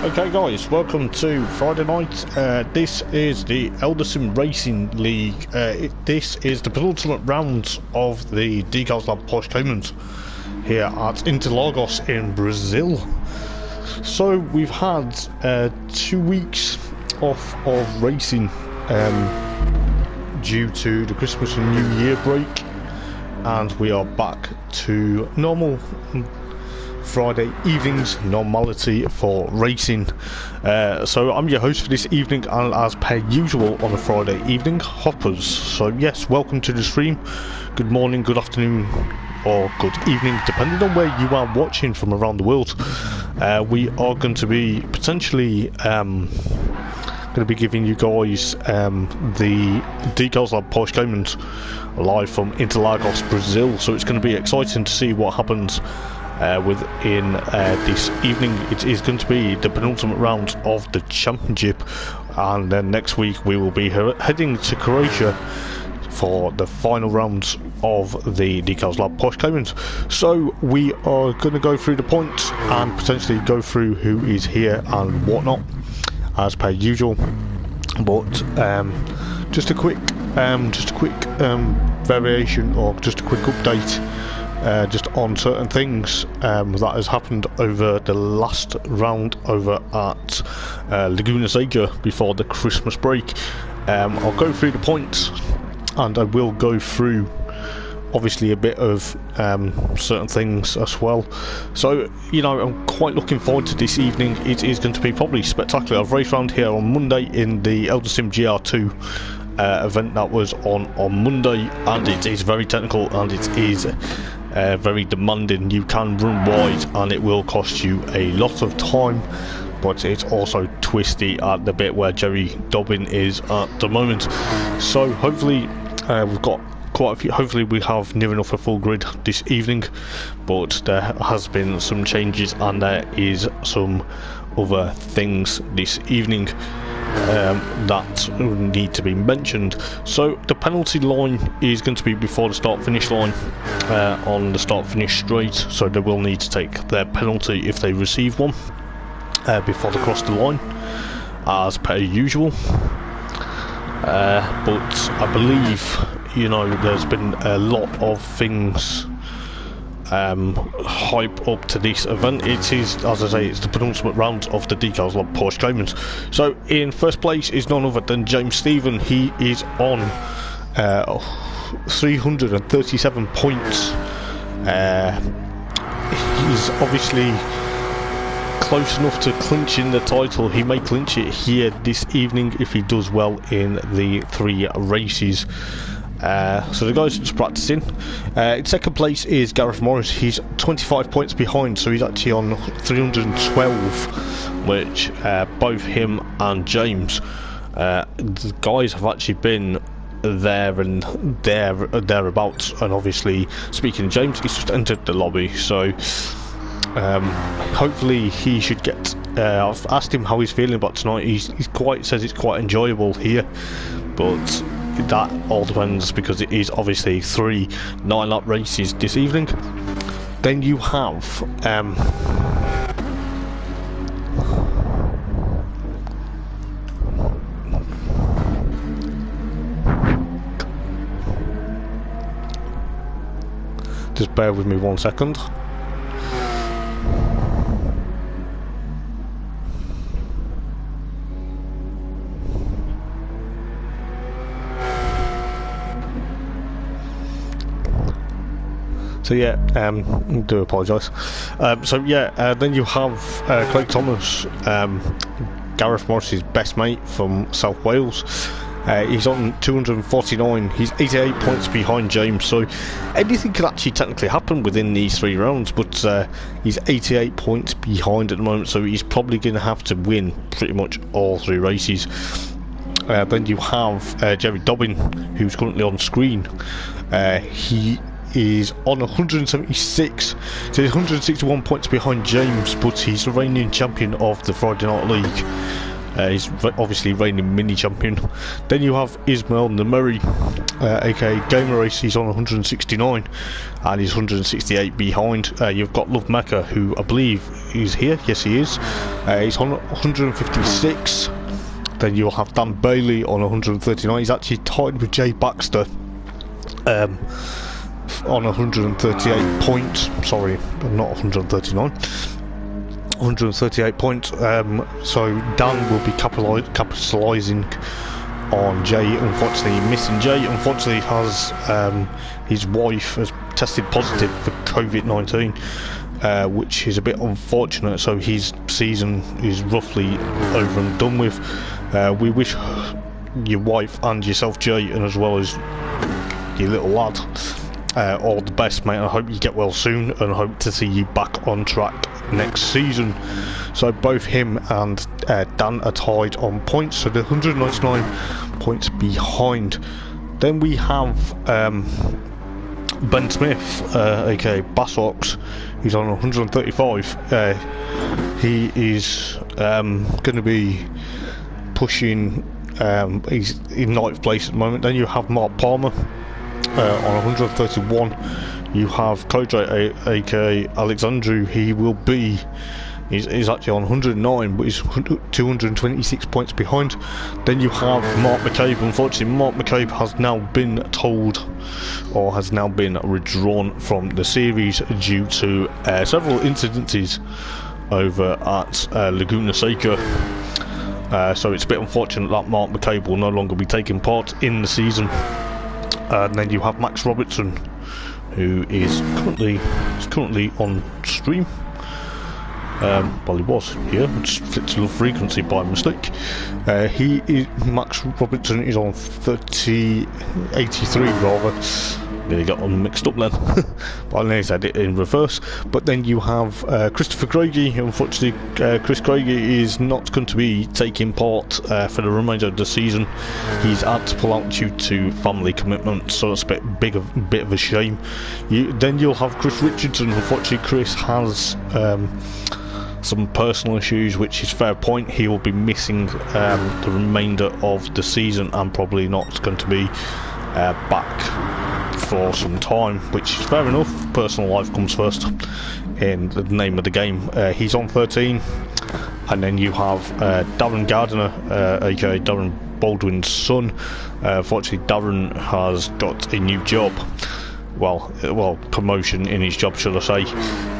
Okay guys, welcome to Friday night. This is the Eldar Racing League. This is the penultimate round of the Decals Lab Porsche Cayman here at Interlagos in Brazil. So we've had 2 weeks off of racing due to the Christmas and New Year break, and we are back to normal Friday evenings normality for racing. So I'm your host for this evening, and as per usual on a Friday evening, Hoppers. So yes, welcome to the stream. Good morning, good afternoon, or good evening, depending on where you are watching from around the world. We are going to be potentially giving you guys the Decals Lab Porsche Cayman live from Interlagos, Brazil. So it's going to be exciting to see what happens within this evening. It is going to be the penultimate round of the championship, and then next week we will be heading to Croatia for the final rounds of the Decals Lab Porsche Cayman. So we are going to go through the points and potentially go through who is here and whatnot as per usual. But just a quick variation, or just a quick update just on certain things that has happened over the last round over at Laguna Seca before the Christmas break. I'll go through the points, and I will go through obviously a bit of certain things as well. So, you know, I'm quite looking forward to this evening. It is going to be probably spectacular. I've raced around here on Monday in the Eldar GR2 event that was on Monday, and it is very technical and it is very demanding. You can run wide and it will cost you a lot of time, but it's also twisty at the bit where Jerry Dobbin is at the moment. So hopefully we've got quite a few. Hopefully we have near enough a full grid this evening, but there has been some changes and there is some other things this evening that need to be mentioned. So the penalty line is going to be before the start finish line on the start finish straight, so they will need to take their penalty if they receive one before they cross the line as per usual. But I believe, you know, there's been a lot of things hype up to this event. It is, as I say, it's the penultimate round of the Decals Lab Porsche Cayman. So in first place is none other than James Stephen. He is on 337 points. He's obviously close enough to clinching the title. He may clinch it here this evening if he does well in the 3 races. So the guys just practicing. In second place is Gareth Morris. He's 25 points behind, so he's actually on 312, which both him and James, the guys have actually been there and thereabouts. And obviously, speaking of James, he's just entered the lobby, so hopefully he should get. I've asked him how he's feeling about tonight. He's says it's quite enjoyable here, but that all depends, because it is obviously 3 9-lap races this evening. Then you have just bear with me 1 second. So yeah, do apologise. So yeah, then you have Craig Thomas, Gareth Morris's best mate from South Wales. He's on 249. He's 88 points behind James. So anything could actually technically happen within these 3 rounds, but he's 88 points behind at the moment. So he's probably going to have to win pretty much all 3 races. Then you have Jerry Dobbin, who's currently on screen. He is on 176, so he's 161 points behind James, but he's the reigning champion of the Friday Night League. He's obviously reigning mini champion. Then you have Ismail Nameri, aka Gamer Race. He's on 169 and he's 168 behind. You've got Love Mecca, who I believe is here. Yes, he is. He's on 156. Then you'll have Dan Bailey on 139. He's actually tied with Jay Baxter on 138 points. Sorry, not 139. 138 points. So Dan will be capitalising on Jay. Unfortunately, missing Jay. Unfortunately, has his wife has tested positive for COVID-19, which is a bit unfortunate. So his season is roughly over and done with. We wish your wife and yourself, Jay, and as well as your little lad, all the best, mate. I hope you get well soon, and hope to see you back on track next season. So both him and Dan are tied on points, so they're 199 points behind. Then we have Ben Smith, aka Bassox. He's on 135. He is going to be pushing. He's in 9th place at the moment. Then you have Mark Palmer on 131. You have Kodre, aka Alexandru. He will be. He's actually on 109, but he's 226 points behind. Then you have Mark McCabe. Unfortunately, Mark McCabe has now been told, or has now been withdrawn from the series due to several incidences over at Laguna Seca. So it's a bit unfortunate that Mark McCabe will no longer be taking part in the season. And then you have Max Robertson, who is currently on stream. Well, he was here. I just flipped to low frequency by mistake. Max Robertson is on 83 rather. Nearly got them mixed up then. But I nearly said it in reverse. But then you have Christopher Craigie. Unfortunately, Chris Craigie is not going to be taking part for the remainder of the season. He's had to pull out due to family commitments, so it's a bit of a shame. Then you'll have Chris Richardson. Unfortunately, Chris has some personal issues, which is fair point. He will be missing the remainder of the season and probably not going to be back for some time, which is fair enough. Personal life comes first in the name of the game. He's on 13. And then you have Darren Gardiner, aka Darren Baldwin's son. Fortunately, Darren has got a new job. Well, promotion in his job, should I say,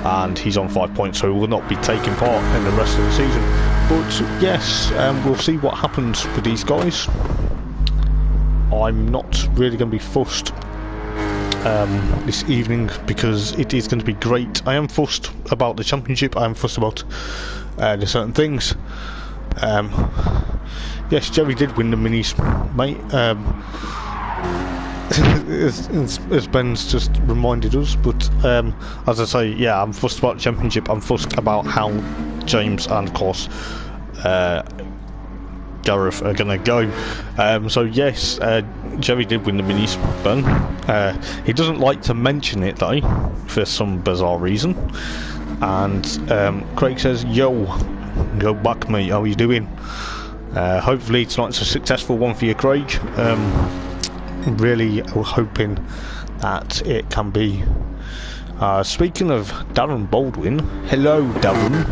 and he's on 5 points, so he will not be taking part in the rest of the season. But yes, we'll see what happens with these guys. I'm not really going to be fussed this evening because it is going to be great. I am fussed about the championship. I am fussed about the certain things. Yes, Jerry did win the minis, mate. As Ben's just reminded us, but as I say, yeah, I'm fussed about the championship. I'm fussed about how James and of course Gareth are gonna go. So yes, Jerry did win the minis, Ben. He doesn't like to mention it though, for some bizarre reason. And Craig says, "Yo, go back, mate. How are you doing? Hopefully tonight's a successful one for you, Craig. Really hoping that it can be." Speaking of Darren Baldwin, hello Darren.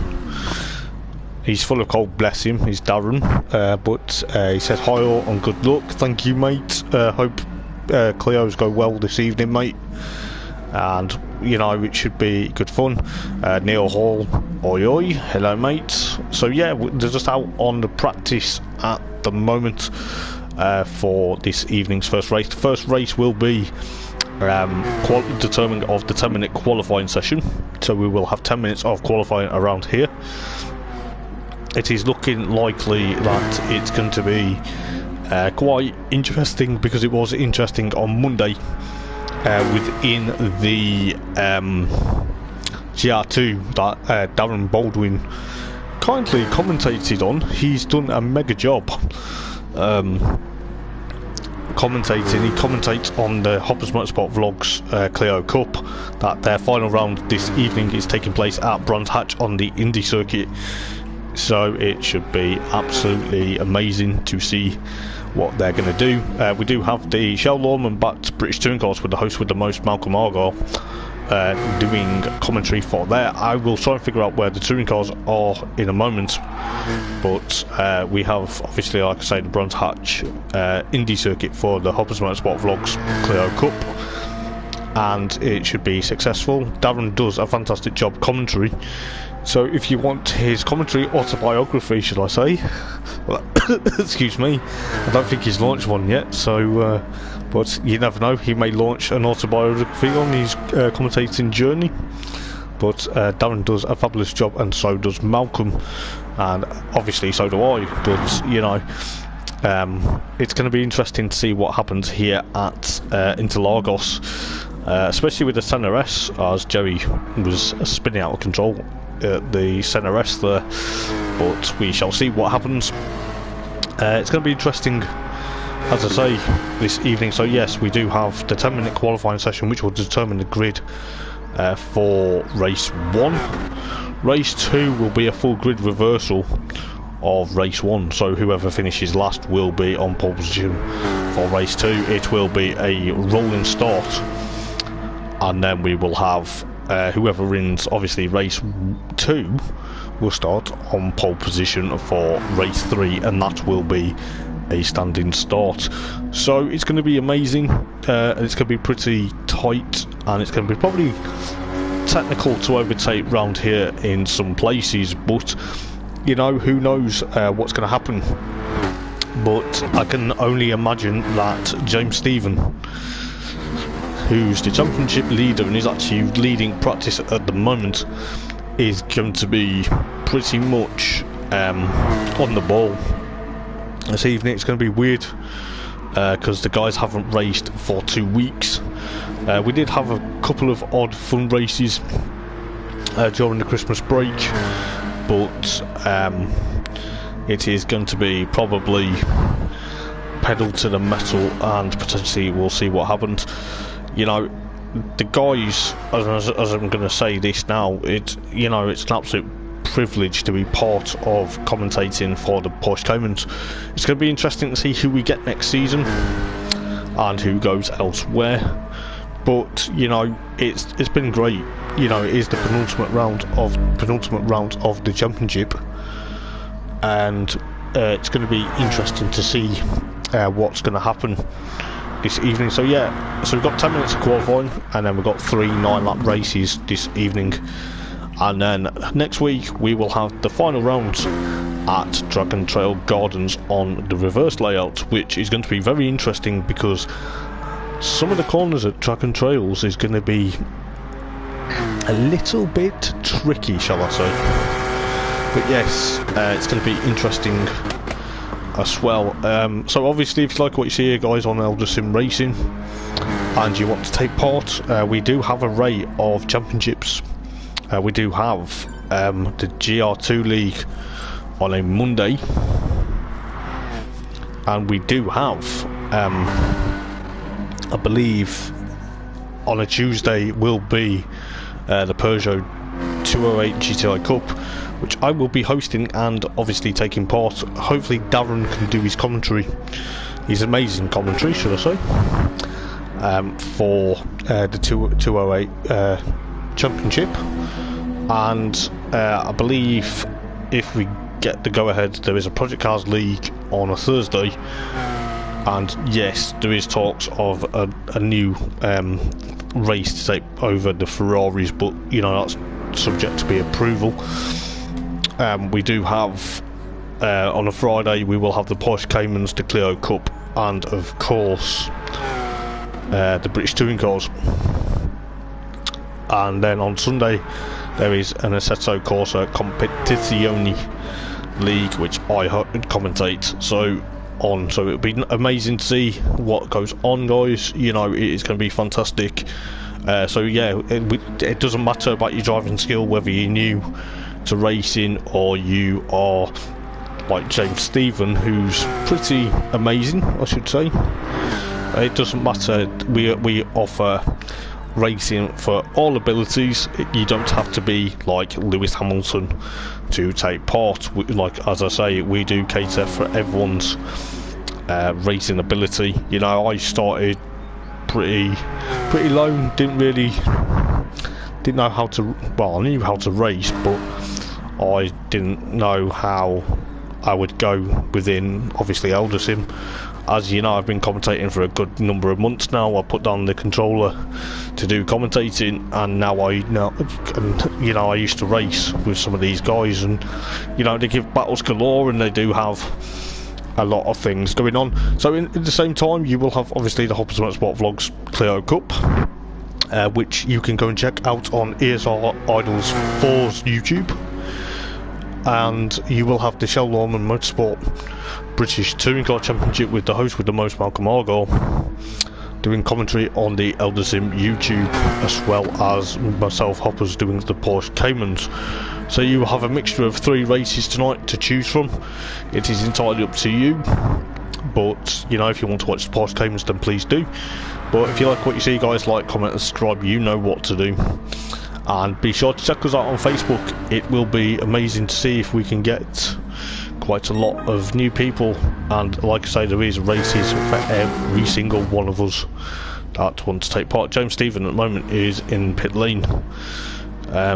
He's full of cold, bless him. He's Darren, but he says hi all and good luck. Thank you, mate. Hope Cleo's go well this evening, mate. And you know it should be good fun. Neil Hall, oi oi, hello, mate. So yeah, they're just out on the practice at the moment. For this evening's first race. The first race will be determining of the 10-minute qualifying session, so we will have 10 minutes of qualifying around here. It is looking likely that it's going to be quite interesting, because it was interesting on Monday within the GR2 that Darren Baldwin kindly commentated on. He's done a mega job commentating. He commentates on the Hoppers Motorsport Vlogs Clio Cup, that their final round this evening is taking place at Brands Hatch on the Indy circuit. so it should be absolutely amazing to see what they're going to do. We do have the Shell Lawman backed British Touring Cars with the host with the most, Malcolm Argyle, doing commentary for there. I will try and figure out where the touring cars are in a moment, but we have, obviously, like I say, the Bronze Hatch Indy circuit for the Hoppers Motorsport Vlogs Clio Cup, and it should be successful. Darren does a fantastic job commentary, so if you want his commentary autobiography, should I say, excuse me, I don't think he's launched one yet, so but you never know, he may launch an autobiography on his commentating journey. But Darren does a fabulous job, and so does Malcolm, and obviously so do I. But you know, it's going to be interesting to see what happens here at Interlagos, especially with the Senna S, as Jerry was spinning out of control at the Senna S there. But we shall see what happens. It's going to be interesting, as I say, this evening. So yes, we do have the 10-minute qualifying session, which will determine the grid for race 1. Race 2 will be a full grid reversal of race 1, so whoever finishes last will be on pole position for race 2. It will be a rolling start, and then we will have whoever wins, obviously, race 2 will start on pole position for race 3, and that will be a standing start. So it's going to be amazing. It's going to be pretty tight, and it's going to be probably technical to overtake round here in some places, but you know, who knows what's going to happen. But I can only imagine that James Stephen, who's the championship leader and is actually leading practice at the moment, is going to be pretty much on the ball this evening. It's going to be weird because the guys haven't raced for 2 weeks. We did have a couple of odd fun races during the Christmas break, but it is going to be probably pedal to the metal, and potentially we'll see what happens. You know, the guys, as I'm going to say this now, it's an absolute privilege to be part of commentating for the Porsche Caymans. It's going to be interesting to see who we get next season and who goes elsewhere. But you know, it's been great. You know, it is the penultimate round of the championship, and it's going to be interesting to see what's going to happen this evening. So yeah, so we've got 10 minutes of qualifying, and then we've got 3 9-lap races this evening, and then next week we will have the final rounds at Track and Trail Gardens on the reverse layout, which is going to be very interesting because some of the corners at Track and Trails is going to be a little bit tricky, shall I say. But yes, it's going to be interesting as well. So obviously, if you like what you see here, guys, on Eldar Sim Racing, and you want to take part, we do have an array of championships. We do have the GR2 League on a Monday, and we do have I believe on a Tuesday will be the Peugeot 208 GTI Cup, which I will be hosting and obviously taking part. Hopefully Darren can do his commentary, his amazing commentary, should I say, for the 208 championship. And I believe if we get the go-ahead, there is a Project Cars League on a Thursday. And yes, there is talks of a new race to take over the Ferraris, but you know, that's subject to be approval. We do have on a Friday we will have the Porsche Caymans, the Clio Cup, and of course the British Touring Cars. And then on Sunday there is an Assetto Corsa Competizione League, which I commentate. So it'll be amazing to see what goes on, guys. You know, it is going to be fantastic. So yeah, it doesn't matter about your driving skill, whether you're new to racing or you are like James Stephen, who's pretty amazing, I should say. It doesn't matter. We offer racing for all abilities. You don't have to be like Lewis Hamilton to take part. Like, as I say, we do cater for everyone's racing ability. You know, I started pretty low, didn't know how to, well, I knew how to race, but I didn't know how I would go within, obviously, Eldar Sim. As you know, I've been commentating for a good number of months now. I put down the controller to do commentating, and now and you know, I used to race with some of these guys, and you know, they give battles galore, and they do have a lot of things going on. So in the same time, you will have obviously the Hoppers Motorsport Vlogs Clio Cup, which you can go and check out on ESR Idols 4's YouTube. And you will have the Shell Lorman Motorsport British Touring Car Championship with the host with the most, Malcolm Argyle, doing commentary on the Eldar Sim YouTube, as well as myself, Hoppers, doing the Porsche Caymans. So you will have a mixture of 3 races tonight to choose from. It is entirely up to you, but you know, if you want to watch the Porsche Caymans, then please do. But if you like what you see, guys, like, comment and subscribe. You know what to do. And be sure to check us out on Facebook. It will be amazing to see if we can get quite a lot of new people. And like I say, there is races for every single one of us that want to take part. James Stephen at the moment is in pit lane. I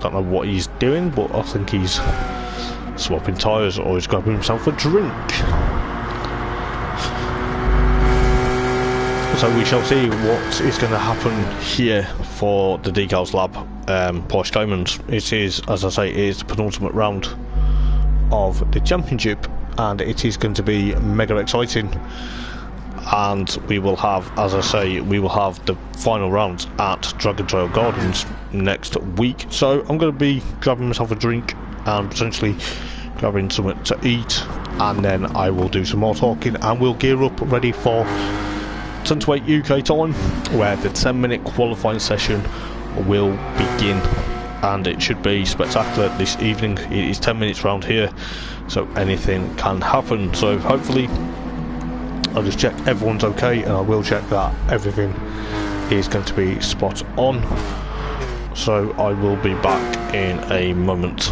don't know what he's doing, but I think he's swapping tyres or he's grabbing himself a drink. So we shall see what is going to happen here for the Decals Lab Porsche Caymans. It is, as I say, it is the penultimate round of the championship, and it is going to be mega exciting. And we will have, as I say, we will have the final rounds at Dragon Trail Gardens next week. So I'm going to be grabbing myself a drink and potentially grabbing something to eat, and then I will do some more talking, and we'll gear up ready for 10 to 8 UK time, where the 10-minute qualifying session will begin, and it should be spectacular this evening. It is 10 minutes round here, so anything can happen. So hopefully I'll just check everyone's okay, and I will check that everything is going to be spot on. So I will be back in a moment.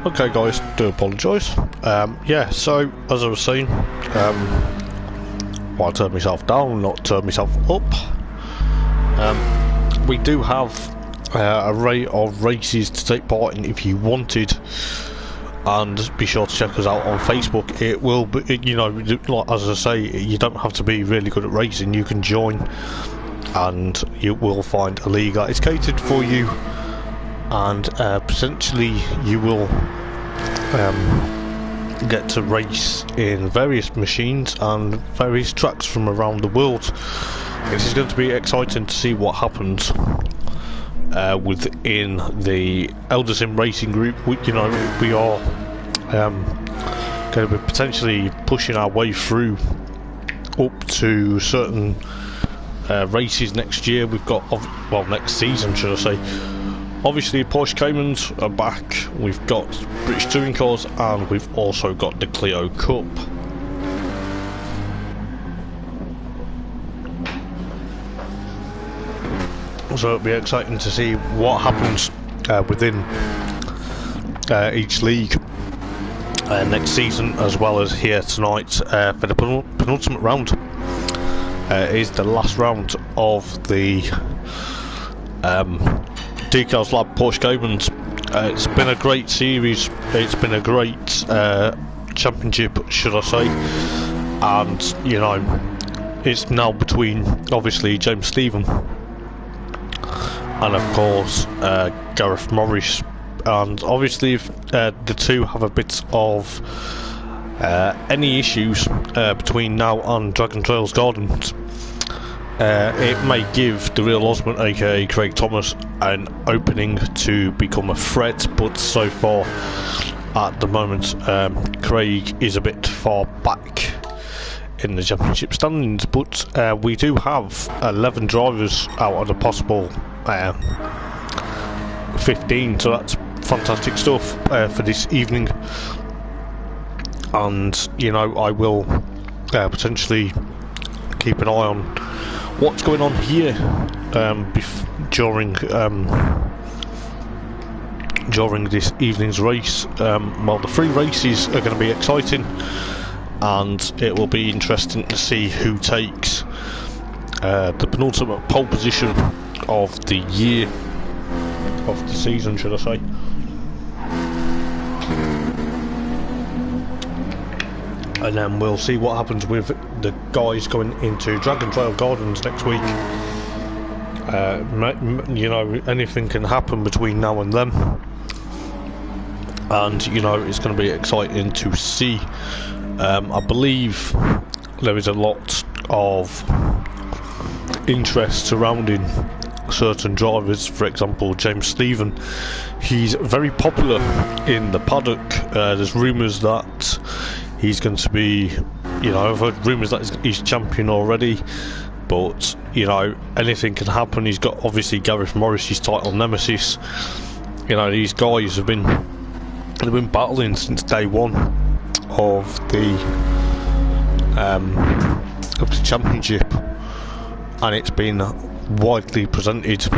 Okay guys, do apologise. Yeah, so as I was saying, well, I turned myself down, not turned myself up. We do have an array of races to take part in if you wanted, and be sure to check us out on Facebook. It will be, you know, like as I say, you don't have to be really good at racing. You can join, and you will find a league that is catered for you, and potentially you will get to race in various machines and various tracks from around the world. This is going to be exciting to see what happens within the Eldar Sim Racing Group. You know, we are going to be potentially pushing our way through up to certain races next year. We've got, well, next season should I say. Obviously Porsche Caymans are back, we've got British Touring Cars, and we've also got the Clio Cup. So it'll be exciting to see what happens within each league next season, as well as here tonight for the penultimate round. It is the last round of the Decals Lab Porsche Caymans. It's been a great series, it's been a great championship, should I say, and you know, it's now between obviously James Stephen and of course Gareth Morris, and obviously if the two have a bit of any issues between now and Dragon Trails Gardens, it may give the real Osmond, aka Craig Thomas, an opening to become a threat, but so far at the moment Craig is a bit far back in the championship standings. But we do have 11 drivers out of the possible 15, so that's fantastic stuff for this evening. And you know, I will potentially keep an eye on what's going on here during this evening's race. Well, the three races are going to be exciting, and it will be interesting to see who takes the penultimate pole position of the year, of the season should I say. And then we'll see what happens with the guys going into Dragon Trail Gardens next week. You know, anything can happen between now and then, and you know, it's going to be exciting to see. I believe there is a lot of interest surrounding certain drivers. For example, James Stephen, he's very popular in the paddock. There's rumours that he's going to be, you know, I've heard rumours that he's champion already, but you know, anything can happen. He's got obviously Gareth Morris, his title nemesis. You know, these guys have been battling since day one of the championship, and it's been widely presented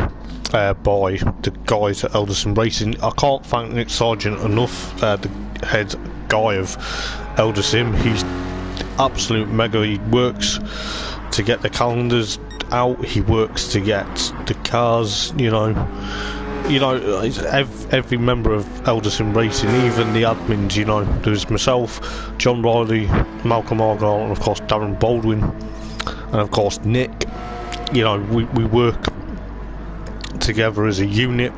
by the guys at Eldar Sim Racing. I can't thank Nick Sargent enough, the head guy of Eldar Sim. He's absolute mega. He works to get the calendars out, he works to get the cars, you know, every member of Eldar Sim Racing, even the admins, you know, there's myself, John Riley, Malcolm Argyle, and of course Darren Baldwin, and of course Nick. You know, we work together as a unit,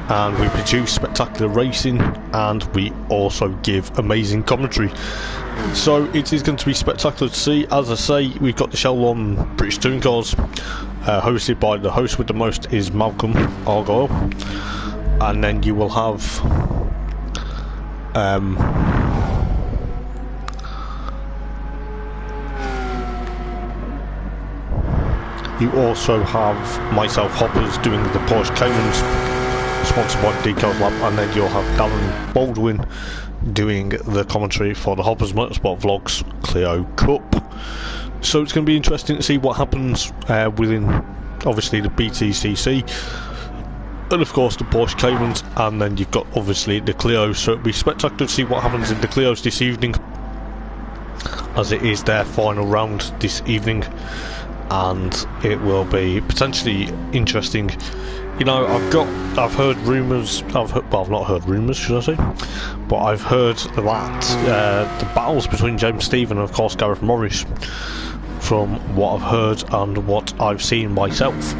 and we produce spectacular racing, and we also give amazing commentary. So it is going to be spectacular to see. As I say, we've got the show on British Touring Cars, hosted by the host with the most is Malcolm Argyle, and then you will have you also have myself, Hoppers, doing the Porsche Caymans, sponsored by Decals Lab, and then you'll have Darren Baldwin doing the commentary for the Hoppers Motorsport Vlogs Clio Cup. So it's going to be interesting to see what happens within obviously the BTCC. and of course the Porsche Caymans, and then you've got obviously the Clios. So it'll be spectacular to see what happens in the Clios this evening, as it is their final round this evening, and it will be potentially interesting. You know, I've heard rumours, well, I've not heard rumours, should I say, but I've heard that the battles between James Stephen and of course Gareth Morris, from what I've heard and what I've seen myself,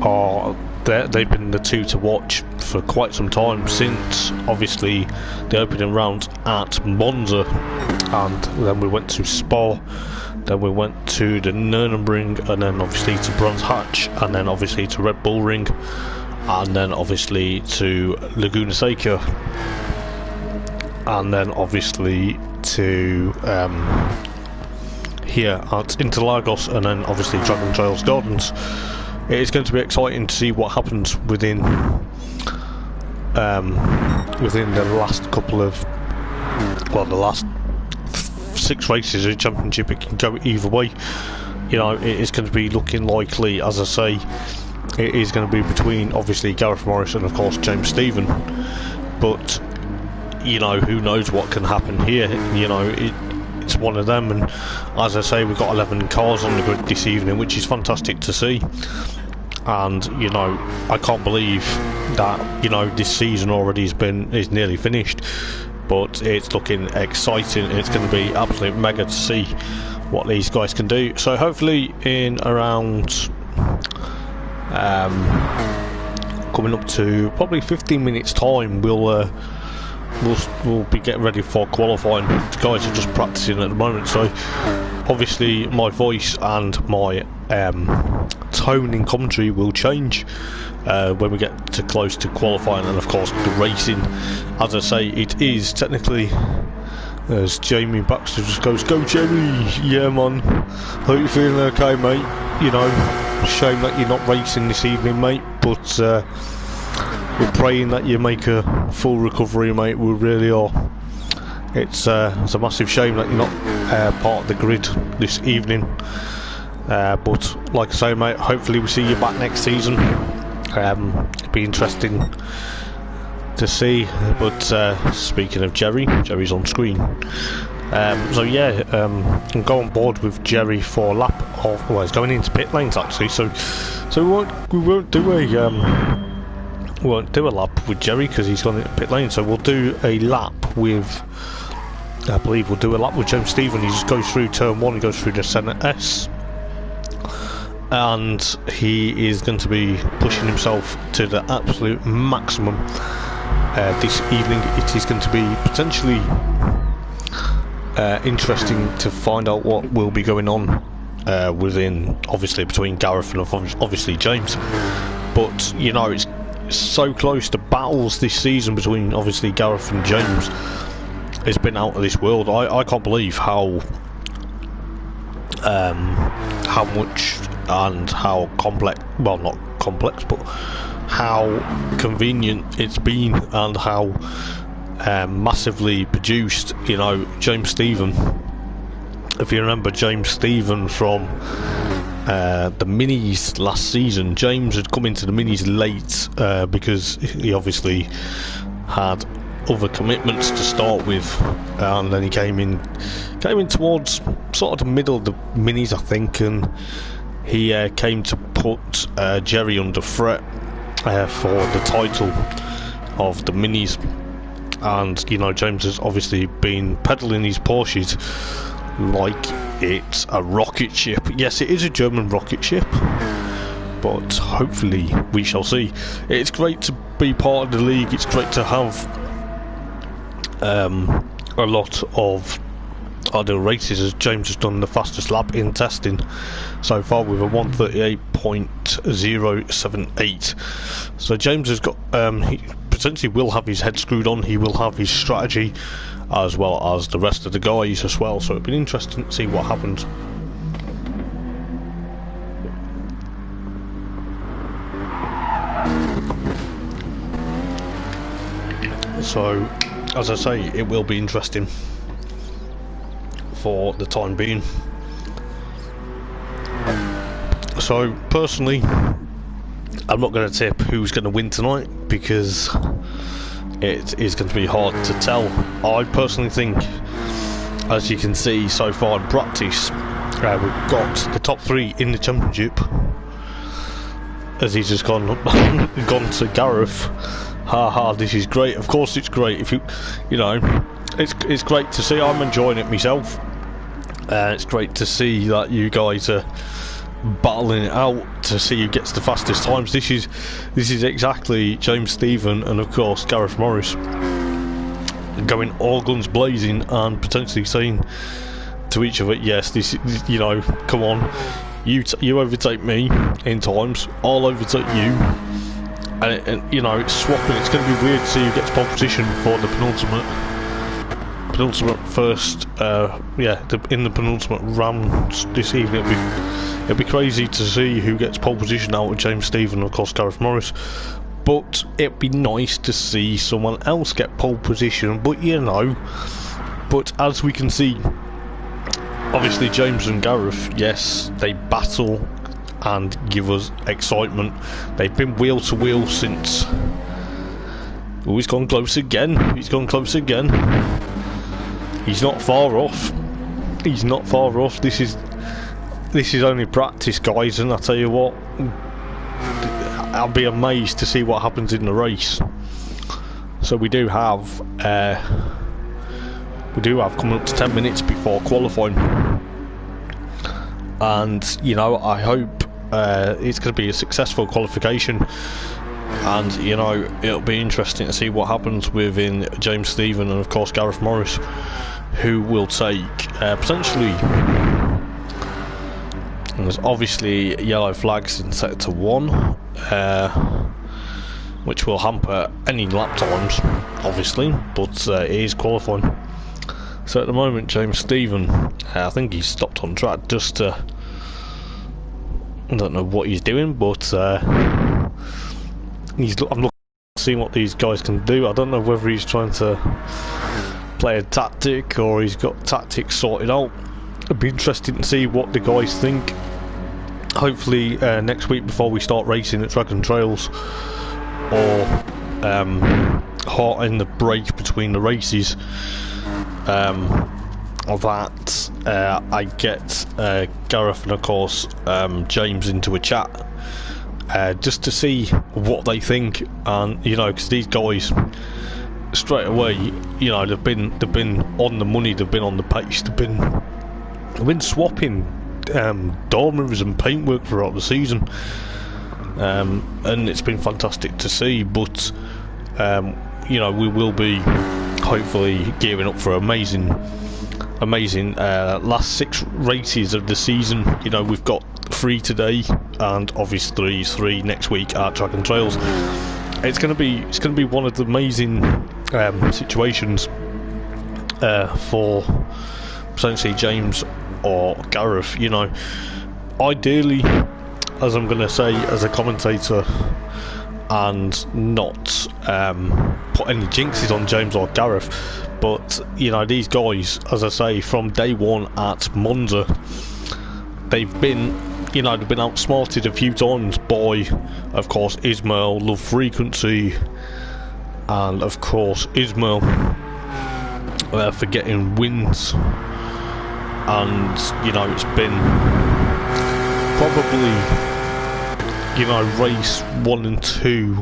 are they've been the two to watch for quite some time, since obviously the opening round at Monza, and then we went to Spa, then we went to the Nürburgring, and then obviously to Brands Hatch, and then obviously to Red Bull Ring, and then obviously to Laguna Seca, and then obviously to here at Interlagos, and then obviously Dragon Trails Gardens. It is going to be exciting to see what happens within the last couple of, well, the last 6 races of the championship. It can go either way. You know, it is going to be looking likely, as I say, it is going to be between obviously Gareth Morris and of course James Stephen, but you know, who knows what can happen here. You know, it's one of them, and as I say, we've got 11 cars on the grid this evening, which is fantastic to see. And you know, I can't believe that, you know, this season already is nearly finished, but it's looking exciting. It's going to be absolute mega to see what these guys can do. So hopefully in around coming up to probably 15 minutes time, we'll be getting ready for qualifying. The guys are just practicing at the moment, so obviously my voice and my tone in commentary will change when we get to close to qualifying, and of course the racing. As I say, it is technically, as Jamie Baxter just goes, "Go Jamie, yeah man, hope you're feeling okay mate, you know, shame that you're not racing this evening mate, but we're praying that you make a full recovery mate, we really are. It's a massive shame that you're not part of the grid this evening, but like I say mate, hopefully we see you back next season. It'll be interesting to see." But speaking of Jerry's on screen, so yeah, I'll go on board with Jerry for a lap of, well, he's going into pit lanes actually, so we won't do a lap with Jerry because he's gone into pit lane. So we'll do a lap with, I believe we'll do a lap with James Stephen. He just goes through turn 1, he goes through the centre S, and he is going to be pushing himself to the absolute maximum this evening. It is going to be potentially interesting to find out what will be going on within, obviously between Gareth and obviously James. But you know, it's so close. The battles this season between obviously Gareth and James has been out of this world. I can't believe how much and how complex, well not complex, but how convenient it's been, and how massively produced. You know, James Stephen, if you remember James Stephen from the minis last season, James had come into the minis late because he obviously had other commitments to start with, and then he came in towards sort of the middle of the minis, I think, and he came to put Jerry under threat for the title of the minis. And you know, James has obviously been peddling these Porsches like it's a rocket ship. Yes, it is a German rocket ship, but hopefully we shall see. It's great to be part of the league. It's great to have a lot of other races, as James has done the fastest lap in testing so far with a 1:38.078. So James has got he potentially will have his head screwed on. He will have his strategy, as well as the rest of the guys as well, so it'll be interesting to see what happens. So as I say, it will be interesting for the time being. So personally, I'm not going to tip who's going to win tonight because it is going to be hard to tell. I personally think, as you can see so far in practice, we've got the top 3 in the championship. As he's just gone to Gareth. Haha, this is great. Of course it's great. If you know, it's great to see. I'm enjoying it myself. It's great to see that you guys are battling it out to see who gets the fastest times. This is exactly James Stephen and of course Gareth Morris going all guns blazing and potentially saying to each other, yes, this, you know, come on, you overtake me in times, I'll overtake you, and you know, it's swapping. It's going to be weird to see who gets pole position for the penultimate first, in the penultimate round this evening. It'll be crazy to see who gets pole position out of James Stephen and of course Gareth Morris, but it'd be nice to see someone else get pole position. But you know, but as we can see, obviously James and Gareth, yes, they battle and give us excitement. They've been wheel to wheel since. Oh, he's gone close again. He's gone close again. He's not far off. He's not far off. This is only practice, guys, and I tell you what, I'll be amazed to see what happens in the race. So we do have coming up to 10 minutes before qualifying, and you know, I hope it's going to be a successful qualification, and you know, it'll be interesting to see what happens within James Stephen and of course Gareth Morris, who will take potentially. And there's obviously yellow flags in sector 1, which will hamper any lap times, obviously, but it is qualifying. So at the moment, James Stephen, I think he's stopped on track just to, I don't know what he's doing, but I'm looking to see what these guys can do. I don't know whether he's trying to play a tactic or he's got tactics sorted out. It'd be interesting to see what the guys think. Hopefully next week before we start racing at Track and Trails, or in the break between the races, I get Gareth and of course James into a chat just to see what they think. And you know, because these guys straight away, you know, they've been on the money, they've been on the pace, they've been swapping door mirrors and paintwork throughout the season, and it's been fantastic to see. But you know, we will be hopefully gearing up for amazing last 6 races of the season. You know, we've got 3 today and obviously 3 next week at Track and Trails. It's going to be one of the amazing situations for potentially James or Gareth. You know, ideally, as I'm going to say as a commentator, and not put any jinxes on James or Gareth, but you know, these guys, as I say, from day one at Monza, they've been outsmarted a few times by, of course, Ismail, Love Frequency, and of course Ismail for getting wins. And you know, it's been probably, you know, race 1 and 2,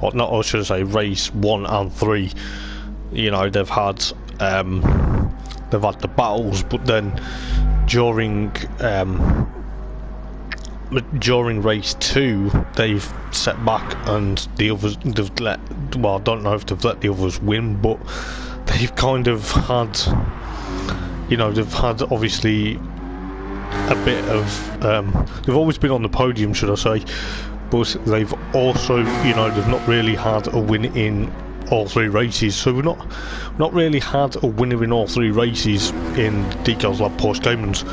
or not, or should I say race 1 and 3, you know, they've had the battles, but then during race 2 they've set back, and the others, they've let, well, I don't know if they've let the others win, but they've kind of had, you know, they've had obviously a bit of they've always been on the podium, should I say, but they've also, you know, they've not really had a win in all 3 races. So we've not really had a winner in all 3 races in Decals Lab Porsche Caymans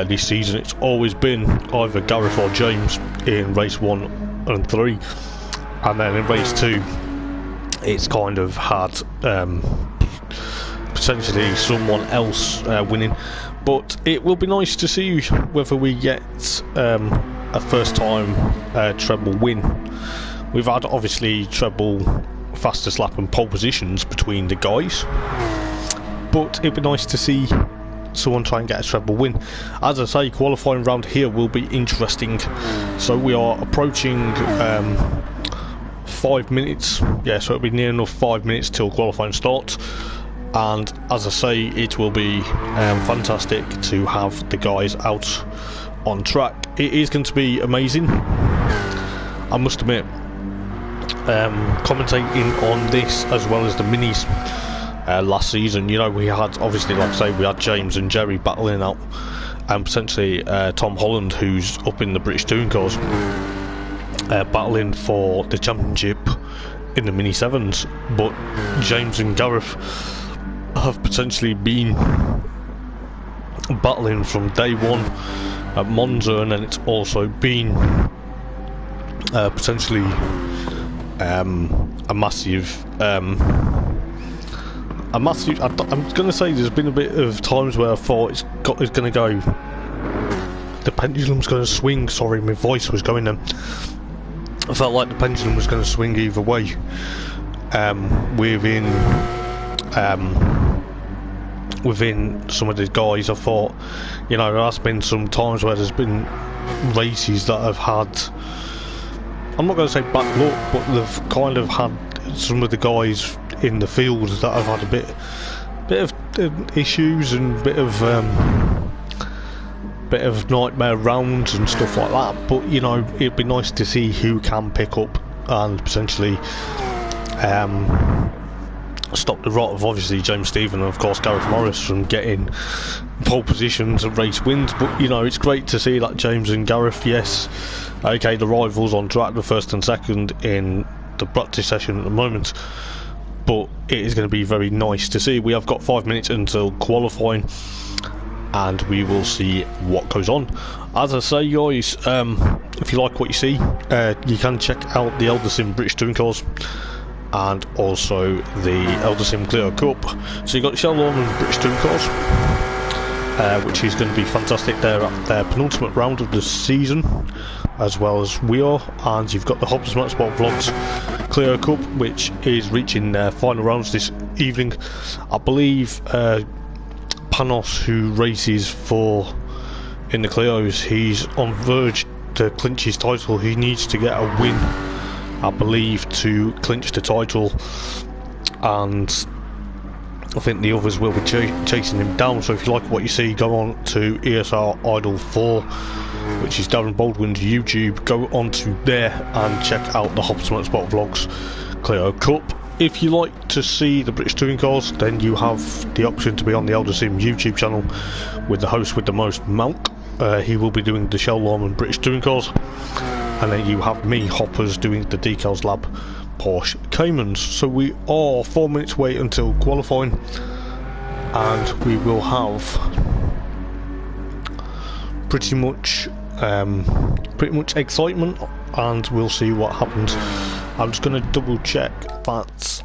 this season. It's always been either Gareth or James in race 1 and 3, and then in race 2 it's kind of had potentially someone else winning. But it will be nice to see whether we get a first time treble win. We've had obviously treble, fastest lap and pole positions between the guys, but it'd be nice to see someone try and get a treble win. As I say, qualifying round here will be interesting. So we are approaching 5 minutes, yeah, so it'll be near enough 5 minutes till qualifying starts, and as I say, it will be fantastic to have the guys out on track. It is going to be amazing, I must admit, commentating on this as well as the minis. Last season, you know, we had, obviously, like I say, we had James and Jerry battling out, and potentially Tom Holland, who's up in the British Touring Cars, battling for the championship in the Mini 7s, but James and Gareth have potentially been battling from day one at Monza, and then it's also been potentially a massive I'm going to say there's been a bit of times where I thought it's going to go, the pendulum's going to swing. Sorry, my voice was going then. I felt like the pendulum was going to swing either way. Within some of the guys, I thought, you know, there has been some times where there's been races that have had, I'm not going to say bad luck, but they've kind of had some of the guys in the field that have had a bit of issues and bit of nightmare rounds and stuff like that. But you know, it'd be nice to see who can pick up and potentially stop the rot of obviously James Stephen and of course Gareth Morris from getting pole positions and race wins. But you know, it's great to see that James and Gareth, yes, okay, the rivals on track, the first and second in the practice session at the moment, but it is going to be very nice to see. We have got 5 minutes until qualifying, and we will see what goes on. As I say, guys, if you like what you see, you can check out the Eldar Sim British Touring Cars and also the Eldar Sim Clio Cup. So you've got Shell Lorman British Touring Cars, which is going to be fantastic. They're at their penultimate round of the season, as well as we are, and you've got the Hobbs Motorsport Vlogs Clio Cup, which is reaching their final rounds this evening. I believe Panos, who races for in the Clios, he's on verge to clinch his title. He needs to get a win, I believe, to clinch the title, and I think the others will be chasing him down. So if you like what you see, go on to ESR Idol 4, which is Darren Baldwin's YouTube. Go onto there and check out the Hobbs Motorsport Vlogs Clio Cup. If you like to see the British Touring Cars, then you have the option to be on the Eldar Sim YouTube channel with the host with the most, Malk. He will be doing the Shell Lorman British Touring Cars, and then you have me, Hoppers, doing the Decals Lab Porsche Caymans. So we are 4 minutes away until qualifying, and we will have pretty much excitement, and we'll see what happens. I'm just going to double check that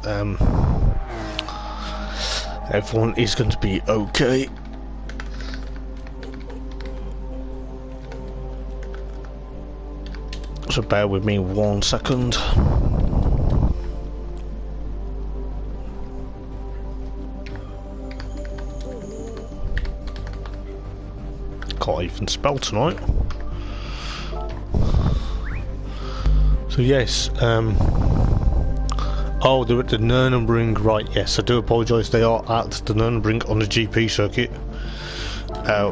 everyone is going to be okay. So bear with me 1 second. Can't even spell tonight. So yes, oh, they're at the Nürburgring, right? Yes, I do apologise. They are at the Nürburgring on the GP circuit.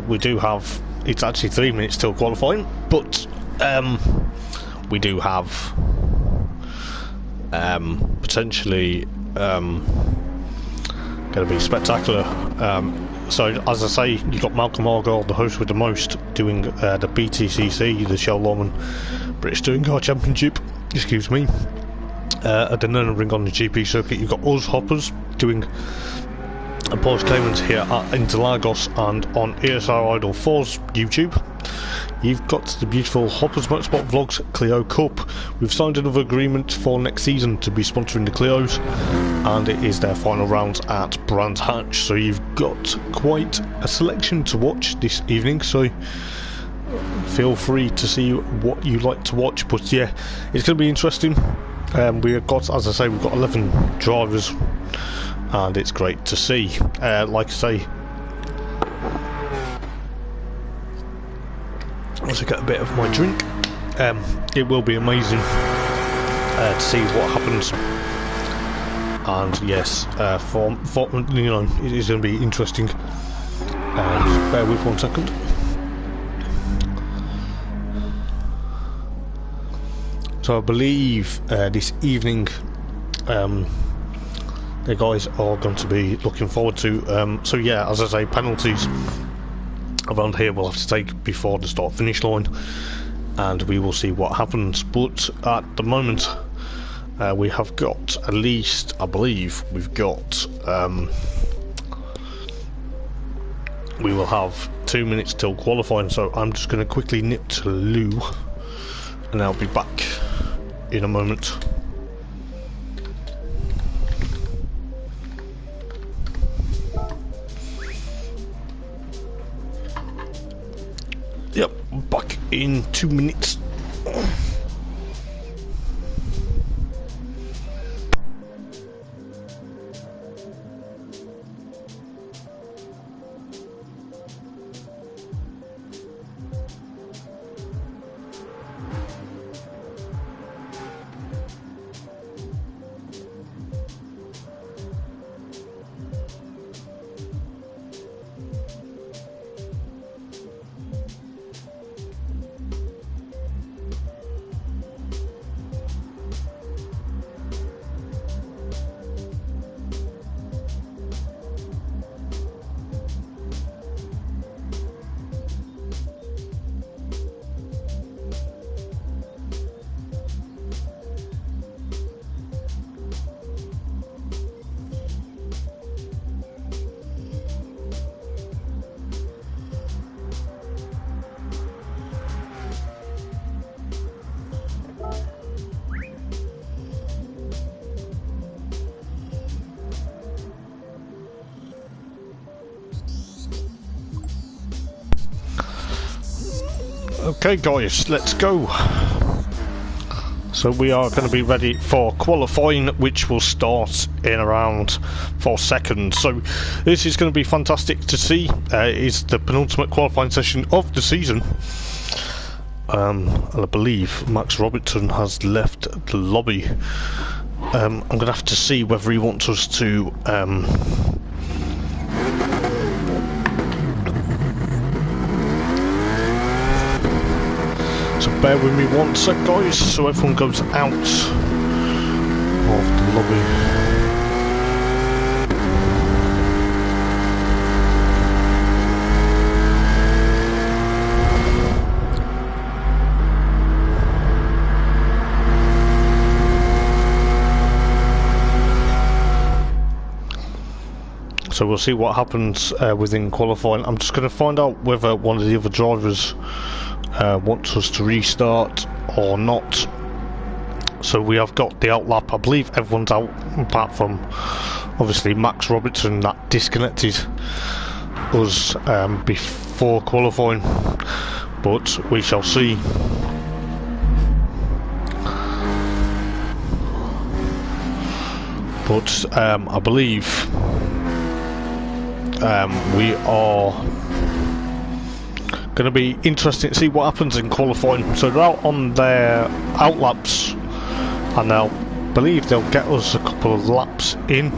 We do have, it's actually 3 minutes till qualifying, but we do have potentially going to be spectacular. So as I say, you've got Malcolm Argyle, the host with the most, doing the BTCC, the Shell Lorman British Touring Car Championship, excuse me, at the Nürburgring on the GP circuit. You've got us Hoppers doing a Porsche Caymans here at Interlagos and on ESR Idol 4's YouTube. You've got the beautiful Hoppers Motorsport Vlogs Clio Cup. We've signed another agreement for next season to be sponsoring the Clios, and it is their final rounds at Brands Hatch. So you've got quite a selection to watch this evening. So feel free to see what you like to watch. But yeah, it's going to be interesting. We've got, as I say, we've got 11 drivers, and it's great to see. Like I say, once I get a bit of my drink, it will be amazing to see what happens. And yes, for you know, it is going to be interesting. Bear with 1 second. So I believe this evening the guys are going to be looking forward to. So yeah, as I say, penalties around here we'll have to take before the start finish line, and we will see what happens. But at the moment we have got, at least I believe we've got we will have 2 minutes till qualifying, so I'm just going to quickly nip to the loo and I'll be back in a moment. Yep, back in 2 minutes. Okay guys, let's go. So we are going to be ready for qualifying, which will start in around 4 seconds. So this is going to be fantastic to see. It's the penultimate qualifying session of the season. And I believe Max Robertson has left the lobby. I'm going to have to see whether he wants us to so bear with me 1 sec guys, so everyone goes out of the lobby. So we'll see what happens within qualifying. I'm just going to find out whether one of the other drivers wants us to restart or not. So we have got the outlap. I believe everyone's out apart from obviously Max Robertson, that disconnected us before qualifying, but we shall see. But I believe we are going to be interesting to see what happens in qualifying. So they're out on their outlaps, and I believe they'll get us a couple of laps in.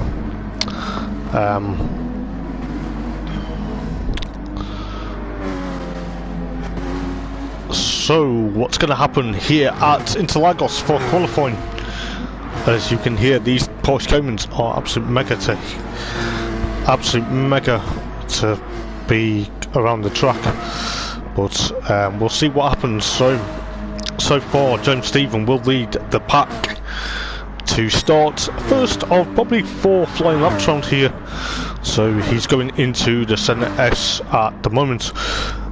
So what's going to happen here at Interlagos for qualifying? As you can hear, these Porsche Caymans are absolute mega to be around the track. But we'll see what happens. So far James Stephen will lead the pack to start first of probably 4 flying laps around here. So he's going into the Senna S at the moment.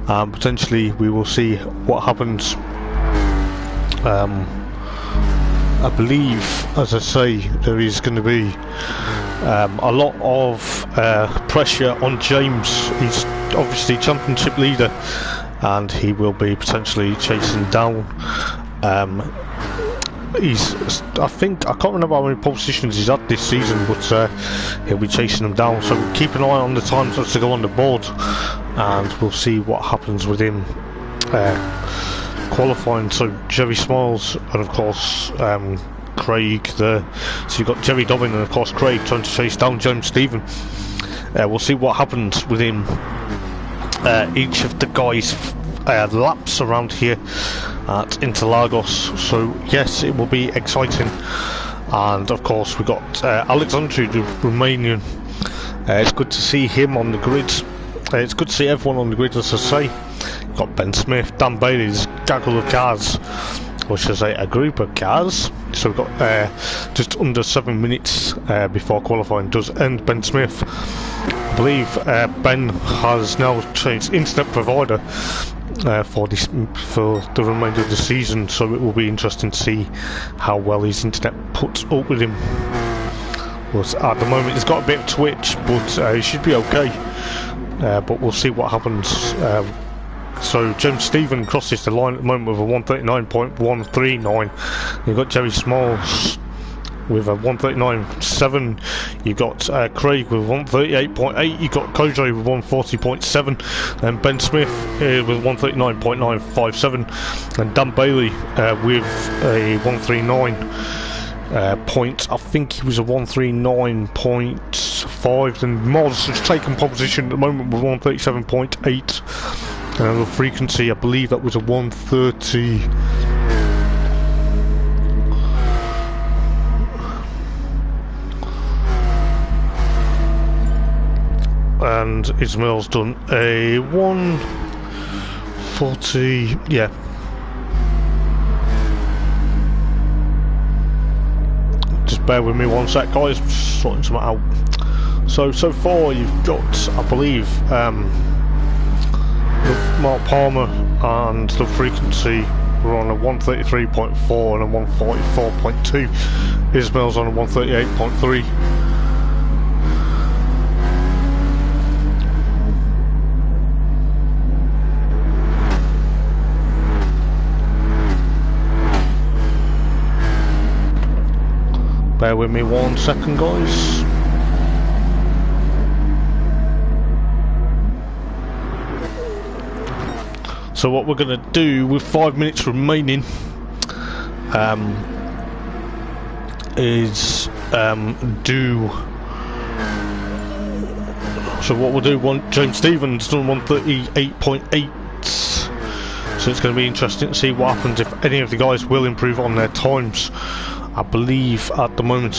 Potentially we will see what happens. I believe, as I say, there is going to be a lot of pressure on James. He's obviously championship leader and he will be potentially chasing down. I can't remember how many pole positions he's had this season, but he'll be chasing them down. So keep an eye on the times as to go on the board, and we'll see what happens with him qualifying. So Jerry Smiles and of course Craig there. So you've got Jerry Dobbin and of course Craig trying to chase down James Stephen. We'll see what happens with him. Each of the guys laps around here at Interlagos, so yes, it will be exciting. And of course we got Alexandru, the Romanian. It's good to see him on the grid. It's good to see everyone on the grid, as I say. You've got Ben Smith, Dan Bailey's gaggle of cars, or should I say a group of cars. So we've got just under 7 minutes before qualifying does end. Ben Smith, I believe Ben has now changed internet provider for the remainder of the season, so it will be interesting to see how well his internet puts up with him. But at the moment he's got a bit of twitch, but he should be okay. But we'll see what happens. So James Stephen crosses the line at the moment with a 139.139. You've got Jerry Smalls with a 139.7. You've got Craig with 138.8. You've got Kojo with 140.7, and Ben Smith with 139.957, and Dan Bailey with a 139 point. I think he was a 139.5. And Moz has taken position at the moment with 137.8. And the frequency, I believe that was a 130. And Ismail's done a 140, yeah. Just bear with me one sec, guys, just sorting something out. So far you've got, I believe, Mark Palmer and the frequency were on a 133.4 and a 144.2. Ismail's on a 138.3. Bear with me 1 second, guys. So what we're going to do with 5 minutes remaining is do. So what we'll do, James Stevens done 138.8. So it's going to be interesting to see what happens if any of the guys will improve on their times. I believe at the moment.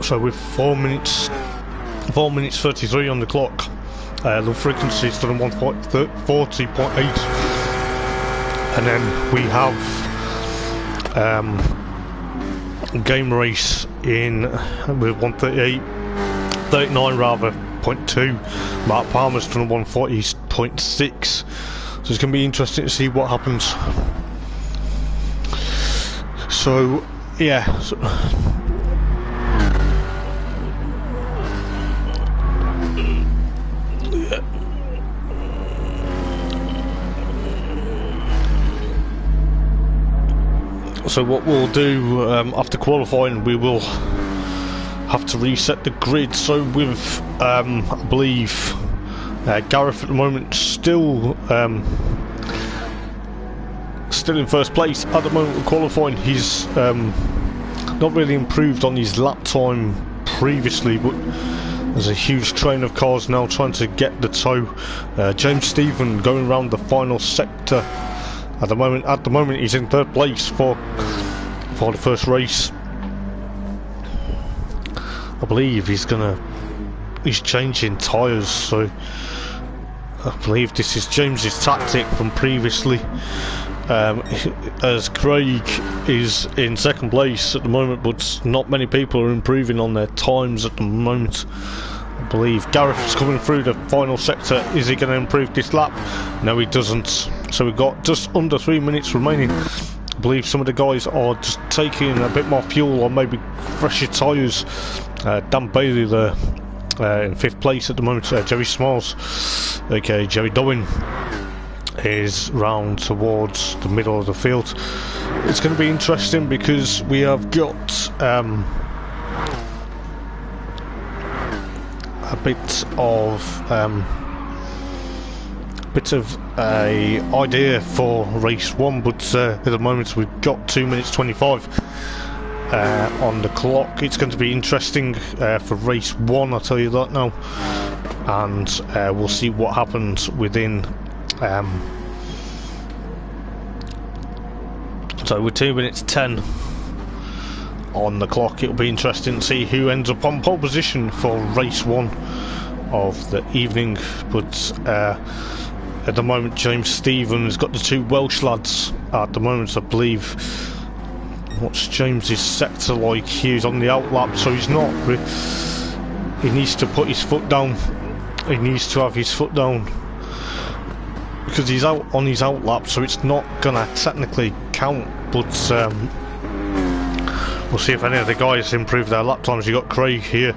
So with 4 minutes 33 on the clock, the frequency is done 140.8, and then we have game race in with 138.39 rather 0.2. Mark Palmer's done 140.6. So it's going to be interesting to see what happens. So yeah. So what we'll do after qualifying, we will have to reset the grid. So with I believe Gareth at the moment still in first place at the moment with qualifying. He's not really improved on his lap time previously, but there's a huge train of cars now trying to get the tow. James Stephen going around the final sector. At the moment he's in third place for the first race. I believe he's changing tyres, so I believe this is James's tactic from previously. As Craig is in second place at the moment, but not many people are improving on their times at the moment. I believe Gareth's coming through the final sector. Is he going to improve this lap? No, he doesn't. So we've got just under 3 minutes remaining. I believe some of the guys are just taking a bit more fuel or maybe fresher tyres. Dan Bailey there in 5th place at the moment. Jerry Smalls, okay, Jerry Dowen, is round towards the middle of the field. It's going to be interesting because we have got a bit of a idea for race 1, but at the moment we've got 2 minutes 25 on the clock. It's going to be interesting for race 1, I'll tell you that now, and we'll see what happens within so with 2 minutes 10 on the clock. It'll be interesting to see who ends up on pole position for race 1 of the evening, but at the moment James Stephen has got the 2 Welsh lads at the moment, I believe. What's James's sector like? He's on the outlap, so he's not he needs to put his foot down. He needs to have his foot down because he's out on his outlap, so it's not gonna technically count, but we'll see if any of the guys improve their lap times. You got Craig here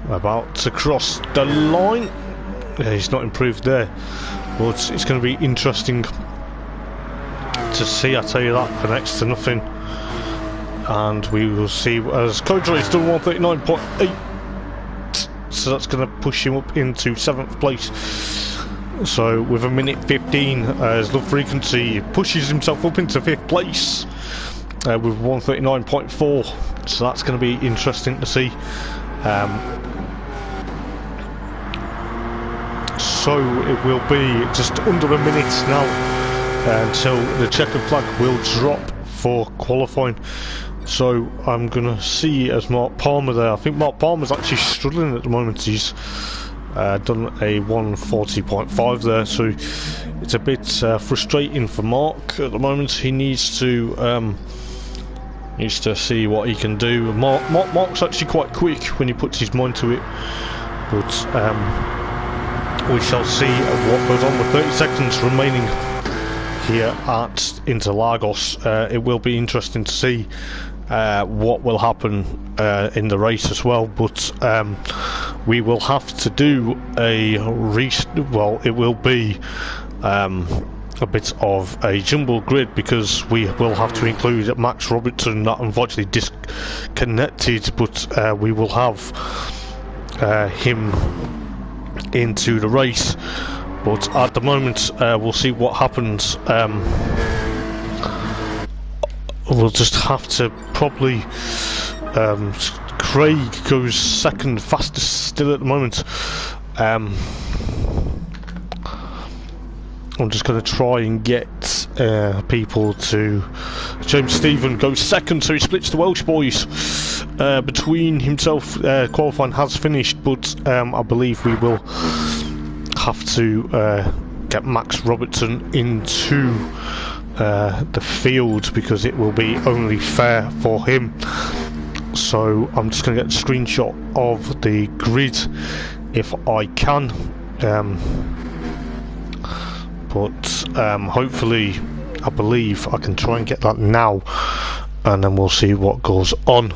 about to cross the line. Yeah, he's not improved there, but it's going to be interesting to see, I tell you that, for next to nothing. And we will see as Kodra is done 139.8, so that's going to push him up into 7th place. So with 1 minute 15 as Love Frequency pushes himself up into 5th place with 139.4, so that's going to be interesting to see. So it will be just under a minute now until the checkered flag will drop for qualifying. So I'm going to see as Mark Palmer there. I think Mark Palmer's actually struggling at the moment. He's done a 140.5 there, so it's a bit frustrating for Mark at the moment. He needs to see what he can do. Mark's actually quite quick when he puts his mind to it, but we shall see what goes on with 30 seconds remaining here at Interlagos. It will be interesting to see what will happen in the race as well, but we will have to do a it will be a bit of a jumble grid, because we will have to include Max Robertson, that unfortunately disconnected, but we will have him into the race. But at the moment we'll see what happens. We'll just have to probably Craig goes second fastest still at the moment. I'm just going to try and get people to... James Stephen goes second, so he splits the Welsh boys between himself. Qualifying has finished, but I believe we will have to get Max Robertson into the field, because it will be only fair for him. So I'm just going to get a screenshot of the grid if I can, but hopefully, I believe I can try and get that now, and then we'll see what goes on.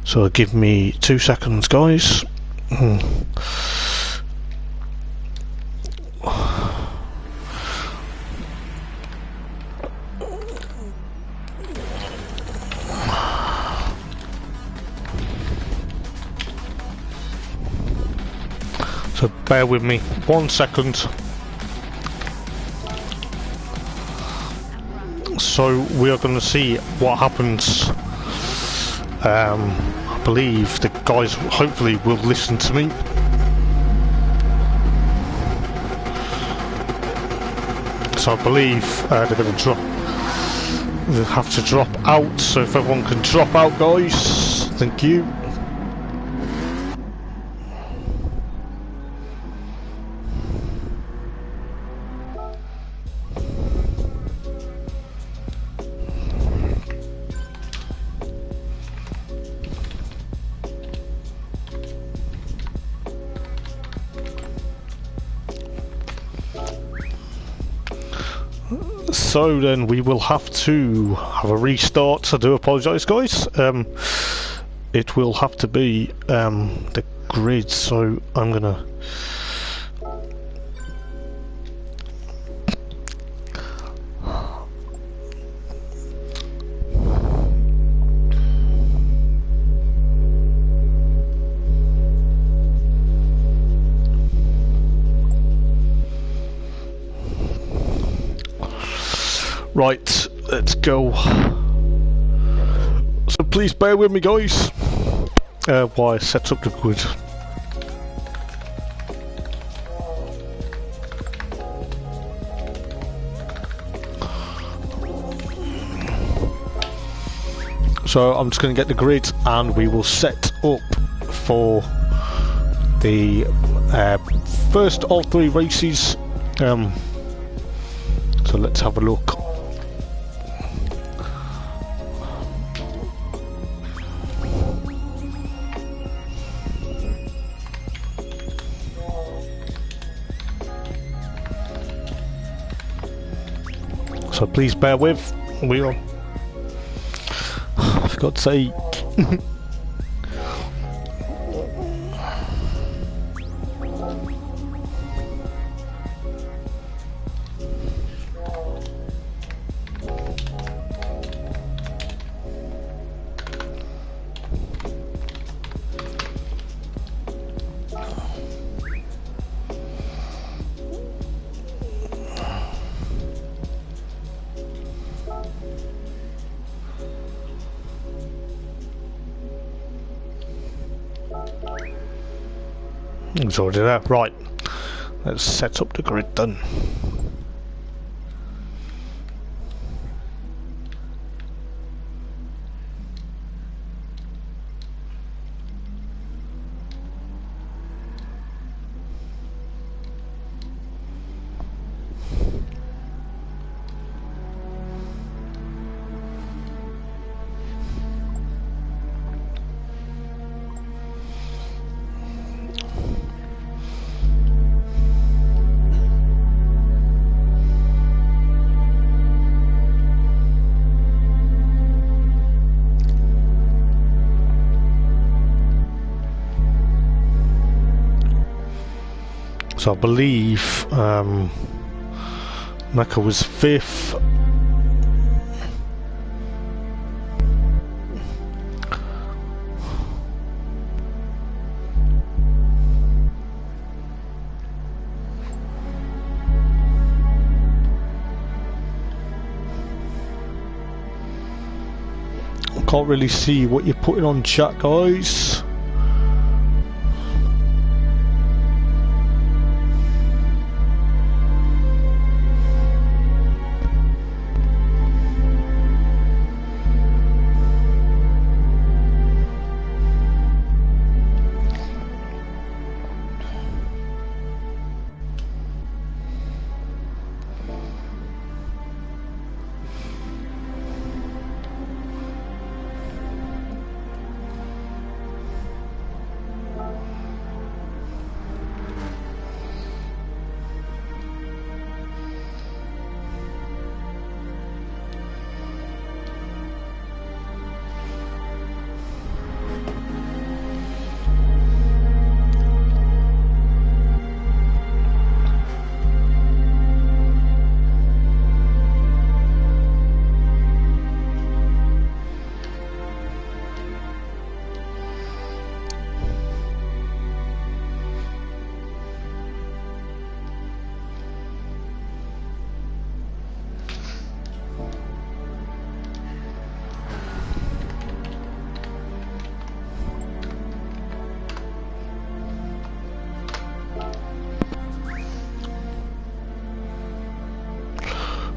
So give me 2 seconds, guys. So bear with me 1 second. So we are going to see what happens. I believe the guys hopefully will listen to me. So I believe they're going to drop. They'll have to drop out. So if everyone can drop out, guys, thank you. So then we will have to have a restart. I do apologise, guys. It will have to be the grid, so I'm gonna right, let's go. So please bear with me, guys, while I set up the grid. So I'm just going to get the grid and we will set up for the first of 3 races. So let's have a look. So please bear with. We are. For God's sake. It's already there. Right, let's set up the grid then. So I believe Mecca was 5th. I can't really see what you're putting on chat, guys.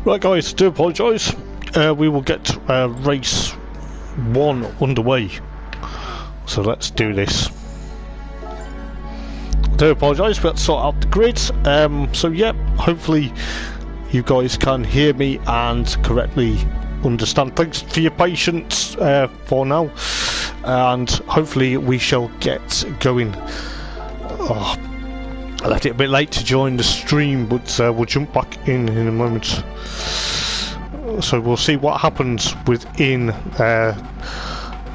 Right guys, do apologise. We will get race 1 underway. So let's do this. Do apologise, but let's sort out the grid. So yeah, hopefully you guys can hear me and correctly understand. Thanks for your patience for now. And hopefully we shall get going. Oh, I left it a bit late to join the stream, but we'll jump back in a moment. So we'll see what happens within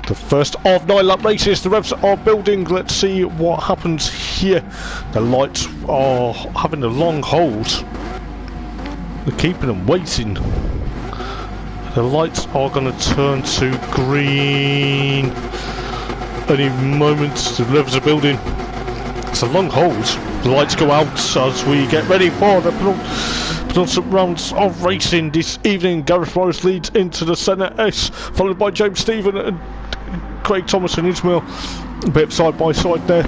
The first of 9 lap races, the revs are building. Let's see what happens here. The lights are having a long hold. They're keeping them waiting. The lights are going to turn to green any moment. The revs are building. It's a long hold. The lights go out as we get ready for the penultimate rounds of racing this evening. Gareth Morris leads into the centre S, followed by James Stephen and Craig Thomas and Ismail. A bit side by side there.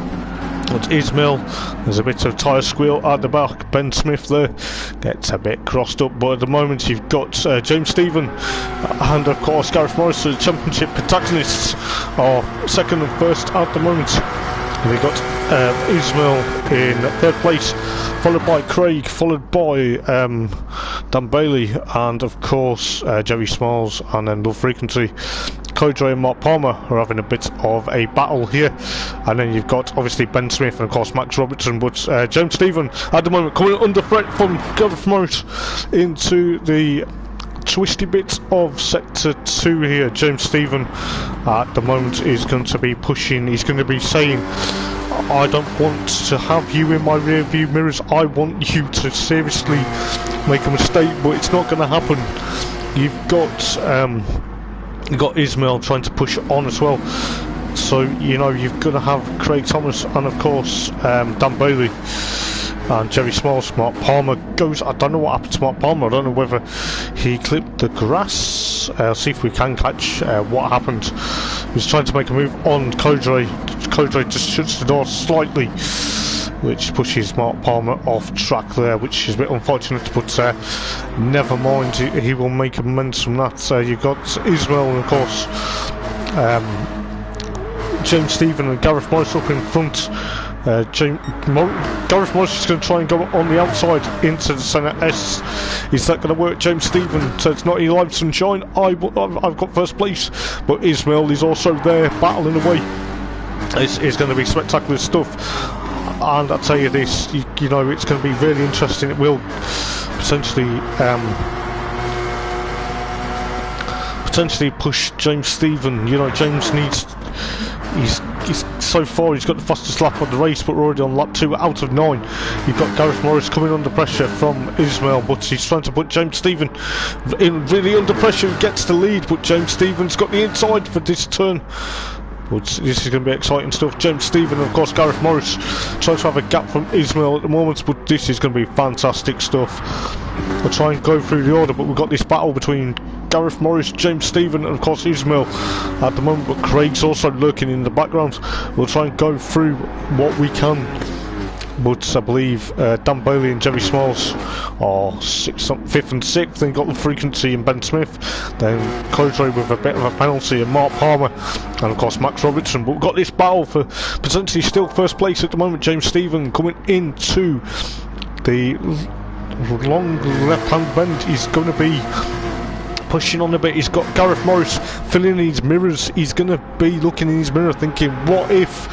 It's Ismail. There's a bit of tyre squeal at the back. Ben Smith there gets a bit crossed up, but at the moment you've got James Stephen and of course Gareth Morris, the championship protagonists, are second and first at the moment. We've got Ismail in third place, followed by Craig, followed by Dan Bailey, and of course Jerry Smiles, and then Low Frequency. Kodre and Mark Palmer are having a bit of a battle here, and then you've got obviously Ben Smith and of course Max Robertson, but James Stephen at the moment coming under threat from Gareth Morris into the twisty bit of sector 2 here. James Stephen at the moment is going to be pushing. He's going to be saying, I don't want to have you in my rear view mirrors, I want you to seriously make a mistake, but it's not going to happen. You've got Ismail trying to push on as well, so you know you've got to have Craig Thomas and of course Dan Bailey and Jerry Smiles. Mark Palmer goes, I don't know what happened to Mark Palmer, I don't know whether he clipped the grass. See if we can catch what happened. He was trying to make a move on Kodre. Kodre just shuts the door slightly, which pushes Mark Palmer off track there, which is a bit unfortunate, but never mind, he will make amends from that. You've got Ismail and of course James Stephen and Gareth Morris up in front. Gareth Morris is going to try and go on the outside into the centre S. Is that going to work? James Stephen says not any live sunshine. I've got first place, but Ismail is also there battling away. It's going to be spectacular stuff, and I'll tell you this, you know, it's going to be really interesting. It will potentially push James Stephen. You know, James needs. He's so far he's got the fastest lap of the race, but we're already on lap 2 out of 9. You've got Gareth Morris coming under pressure from Ismail, but he's trying to put James Stephen in really under pressure. He gets the lead, but James Stephen's got the inside for this turn. But this is going to be exciting stuff. James Stephen and of course Gareth Morris trying to have a gap from Ismail at the moment, but this is going to be fantastic stuff. We'll try and go through the order, but we've got this battle between Gareth Morris, James Stephen and of course Ismail at the moment, but Craig's also lurking in the background. We'll try and go through what we can, but I believe Dan Bailey and Jerry Smiles are 5th and 6th. Then got the Frequency and Ben Smith, then Kodre with a bit of a penalty and Mark Palmer, and of course Max Robertson. But we've got this battle for potentially still first place at the moment. James Stephen coming into the long left hand bend. He's going to be pushing on a bit. He's got Gareth Morris filling his mirrors. He's going to be looking in his mirror thinking, what if,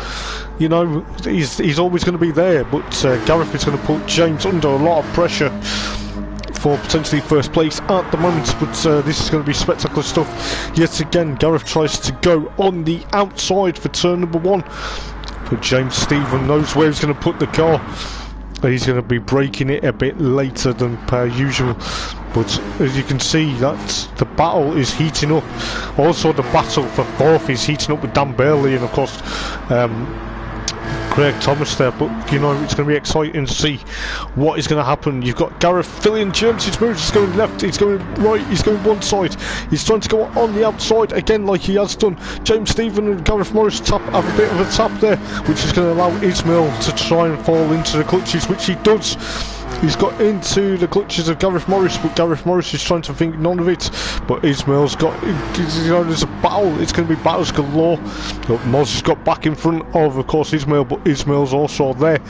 you know, he's always going to be there, but Gareth is going to put James under a lot of pressure for potentially first place at the moment. But this is going to be spectacular stuff. Yet again, Gareth tries to go on the outside for turn number 1, but James Stephen knows where he's going to put the car. He's going to be braking it a bit later than per usual, but as you can see, that the battle is heating up. Also the battle for 4th is heating up with Dan Bailey and of course Craig Thomas there, but you know, it's going to be exciting to see what is going to happen. You've got Gareth filling James's mirrors. He's going left, he's going right, he's going one side, he's trying to go on the outside again like he has done. James Stephen and Gareth Morris have a bit of a tap there, which is going to allow Ismail to try and fall into the clutches, which he does. He's got into the clutches of Gareth Morris, but Gareth Morris is trying to think none of it. But Ismail's got, you know, there's a battle. It's going to be battles galore. Look, Moz has got back in front of course, Ismail, but Ismail's also there.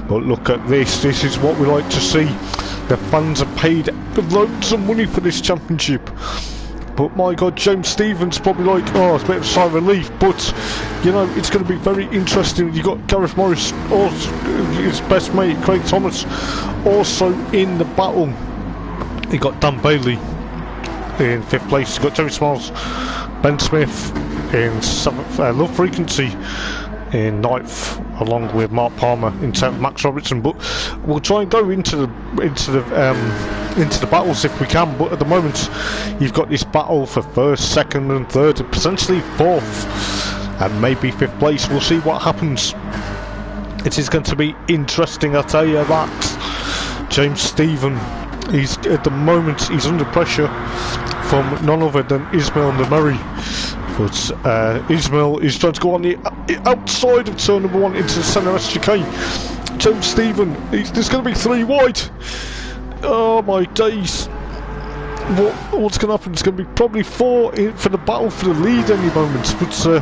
But look at this. This is what we like to see. The fans have paid loads of money for this championship. But my God, James Stephen's probably like, oh, it's a bit of a sigh of relief. But, you know, it's going to be very interesting. You've got Gareth Morris, also, his best mate, Craig Thomas, also in the battle. You've got Dan Bailey in 5th place. You've got Jerry Smalls, Ben Smith in 7th, Love Frequency in 9th, along with Mark Palmer in 10th, Max Robertson. But we'll try and go into the battles if we can. But at the moment, you've got this battle for 1st, 2nd, and 3rd, and potentially 4th, and maybe 5th place. We'll see what happens. It is going to be interesting, I tell you that. James Stephen, he's at the moment he's under pressure from none other than Ismail Nameri. But Ismail is trying to go on the outside of turn number 1 into the centre SGK. James Stephen, there's going to be 3 wide. Oh my days. What's going to happen? It's going to be probably 4 for the battle for the lead any moment. But we're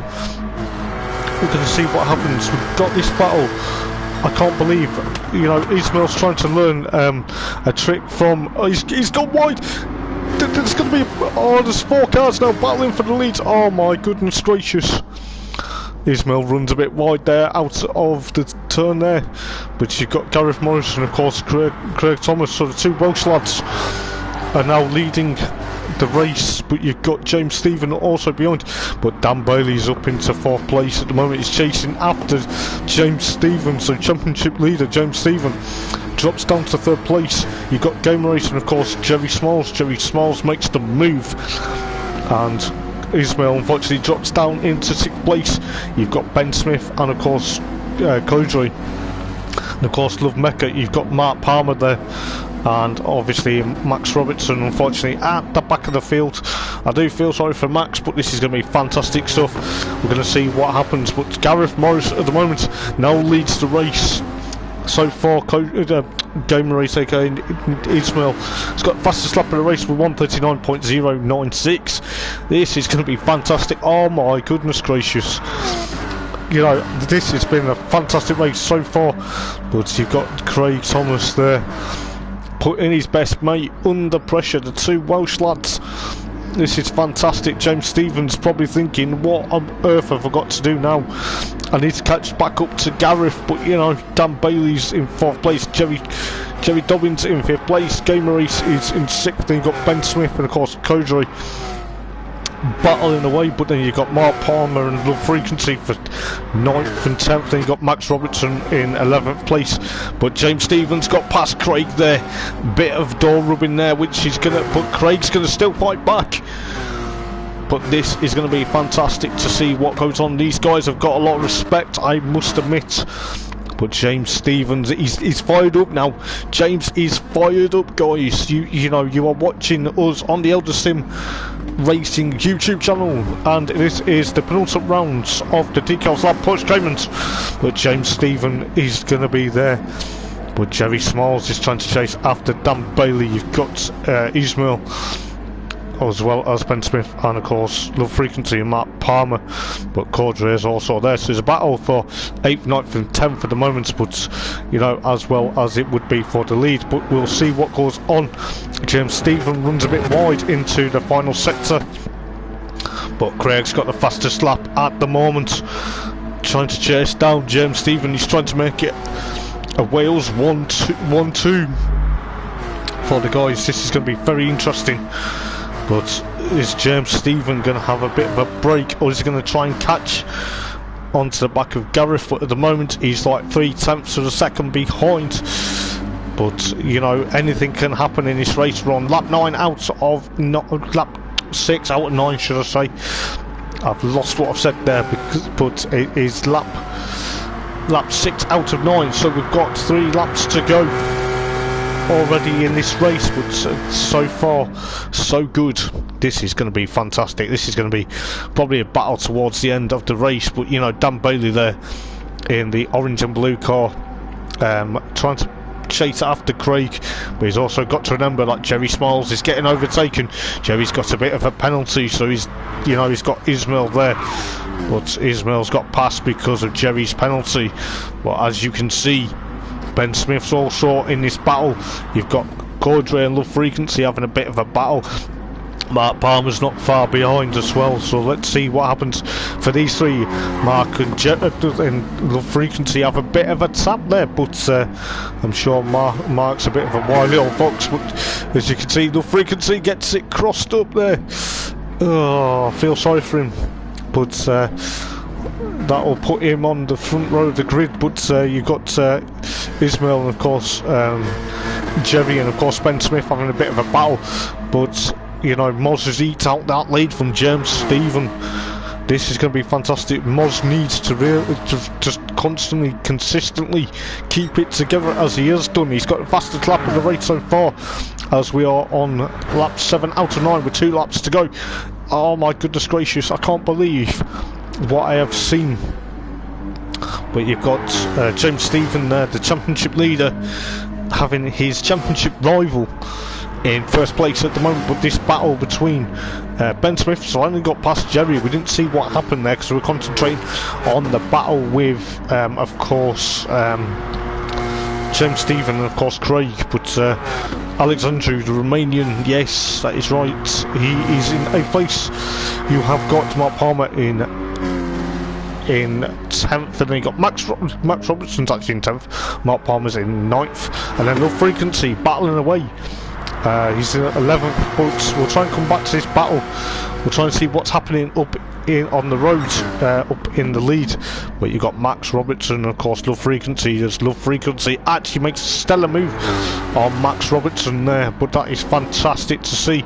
going to see what happens. We've got this battle. I can't believe, you know, Ismail's trying to learn a trick from... he's gone wide. There's going to be... there's 4 cars now battling for the lead. Oh my goodness gracious. Ismail runs a bit wide there, out of the turn there. But you've got Gareth Morris and of course Craig Thomas, so the 2 Welsh lads are now leading the race. But you've got James Stephen also behind. But Dan Bailey's up into 4th place at the moment. He's chasing after James Stephen. So championship leader James Stephen drops down to 3rd place. You've got Game Race and of course Jerry Smalls. Jerry Smalls makes the move, and Ismail unfortunately drops down into 6th place. You've got Ben Smith and of course Kodri, and of course Love Mecca. You've got Mark Palmer there, and obviously Max Robertson unfortunately at the back of the field. I do feel sorry for Max, but this is going to be fantastic stuff. We're going to see what happens. But Gareth Morris at the moment now leads the race. So far, Game Race, aka Ismail, has got fastest lap of the race with 1:39.096. This is going to be fantastic. Oh my goodness gracious. You know, this has been a fantastic race so far. But you've got Craig Thomas there, putting his best mate under pressure, the 2 Welsh lads. This is fantastic. James Stevens probably thinking, what on earth have I got to do now? I need to catch back up to Gareth. But you know, Dan Bailey's in 4th place, Jerry Dobbins in 5th place, Game Race is in 6th. Then you've got Ben Smith and of course Kodri battling away. But then you've got Mark Palmer and Love Frequency for 9th and 10th. Then you've got Max Robertson in 11th place. But James Stevens got past Craig there. Bit of door rubbing there, which is going to... But Craig's going to still fight back. But this is going to be fantastic to see what goes on. These guys have got a lot of respect, I must admit. But James Stevens, he's fired up now. James is fired up, guys. You know, you are watching us on the Eldar Sim Racing YouTube channel, and this is the penultimate rounds of the Decals Lab Push Cayman. But James Stephen is going to be there. But Jerry Smalls is trying to chase after Dan Bailey. You've got Ismail, as well as Ben Smith, and of course Love Frequency and Mark Palmer. But Cordray is also there, so there's a battle for 8th, 9th and 10th at the moment, but you know, as well as it would be for the lead. But we'll see what goes on. James Stephen runs a bit wide into the final sector, but Craig's got the fastest lap at the moment, trying to chase down James Stephen. He's trying to make it a Wales 1-2 for the guys. This is going to be very interesting. But is James Stephen going to have a bit of a break, or is he going to try and catch onto the back of Gareth? But at the moment he's like 3/10 of a second behind. But you know, anything can happen in this race. We're on lap 9 out of lap 6 out of 9, should I say. I've lost what I've said there, but it is lap 6 out of 9, so we've got 3 laps to go already in this race. But so far so good. This is going to be fantastic. This is going to be probably a battle towards the end of the race. But you know, Dan Bailey there in the orange and blue car, trying to chase after Craig, but he's also got to remember that Jerry Smalls is getting overtaken. Jerry's got a bit of a penalty, so he's got Ismail there, but Ismail's got passed because of Jerry's penalty. But as you can see, Ben Smith's also in this battle. You've got Cordray and Love Frequency having a bit of a battle. Mark Palmer's not far behind as well, so let's see what happens for these three. Mark and Low Frequency have a bit of a tap there, but I'm sure Mark's a bit of a wily old fox, but as you can see, Low Frequency gets it crossed up there. Oh, I feel sorry for him, but that will put him on the front row of the grid. But you've got Ismail and of course Jerry and of course Ben Smith having a bit of a battle, but you know, Moz has eked out that lead from James Stephen. This is going to be fantastic. Moz needs to just constantly, consistently keep it together as he has done. He's got the fastest lap of the race so far, as we are on lap 7 out of 9 with 2 laps to go. Oh my goodness gracious, I can't believe what I have seen. But you've got James Stephen there, the championship leader, having his championship rival in first place at the moment. But this battle between Ben Smith, so I only got past Jerry, we didn't see what happened there because we were concentrating on the battle with of course James Stephen and of course Craig. But Alex Andrew, the Romanian, yes, that is right, he is in 8th place. You have got Mark Palmer in 10th, and then you got Max Robertson's actually in 10th, Mark Palmer's in 9th, and then Low Frequency battling away. He's in 11th, but we'll try and come back to this battle. We'll try and see what's happening up on the road, up in the lead. But you got Max Robertson and of course Low Frequency. As Low Frequency actually makes a stellar move on Max Robertson there, but that is fantastic to see.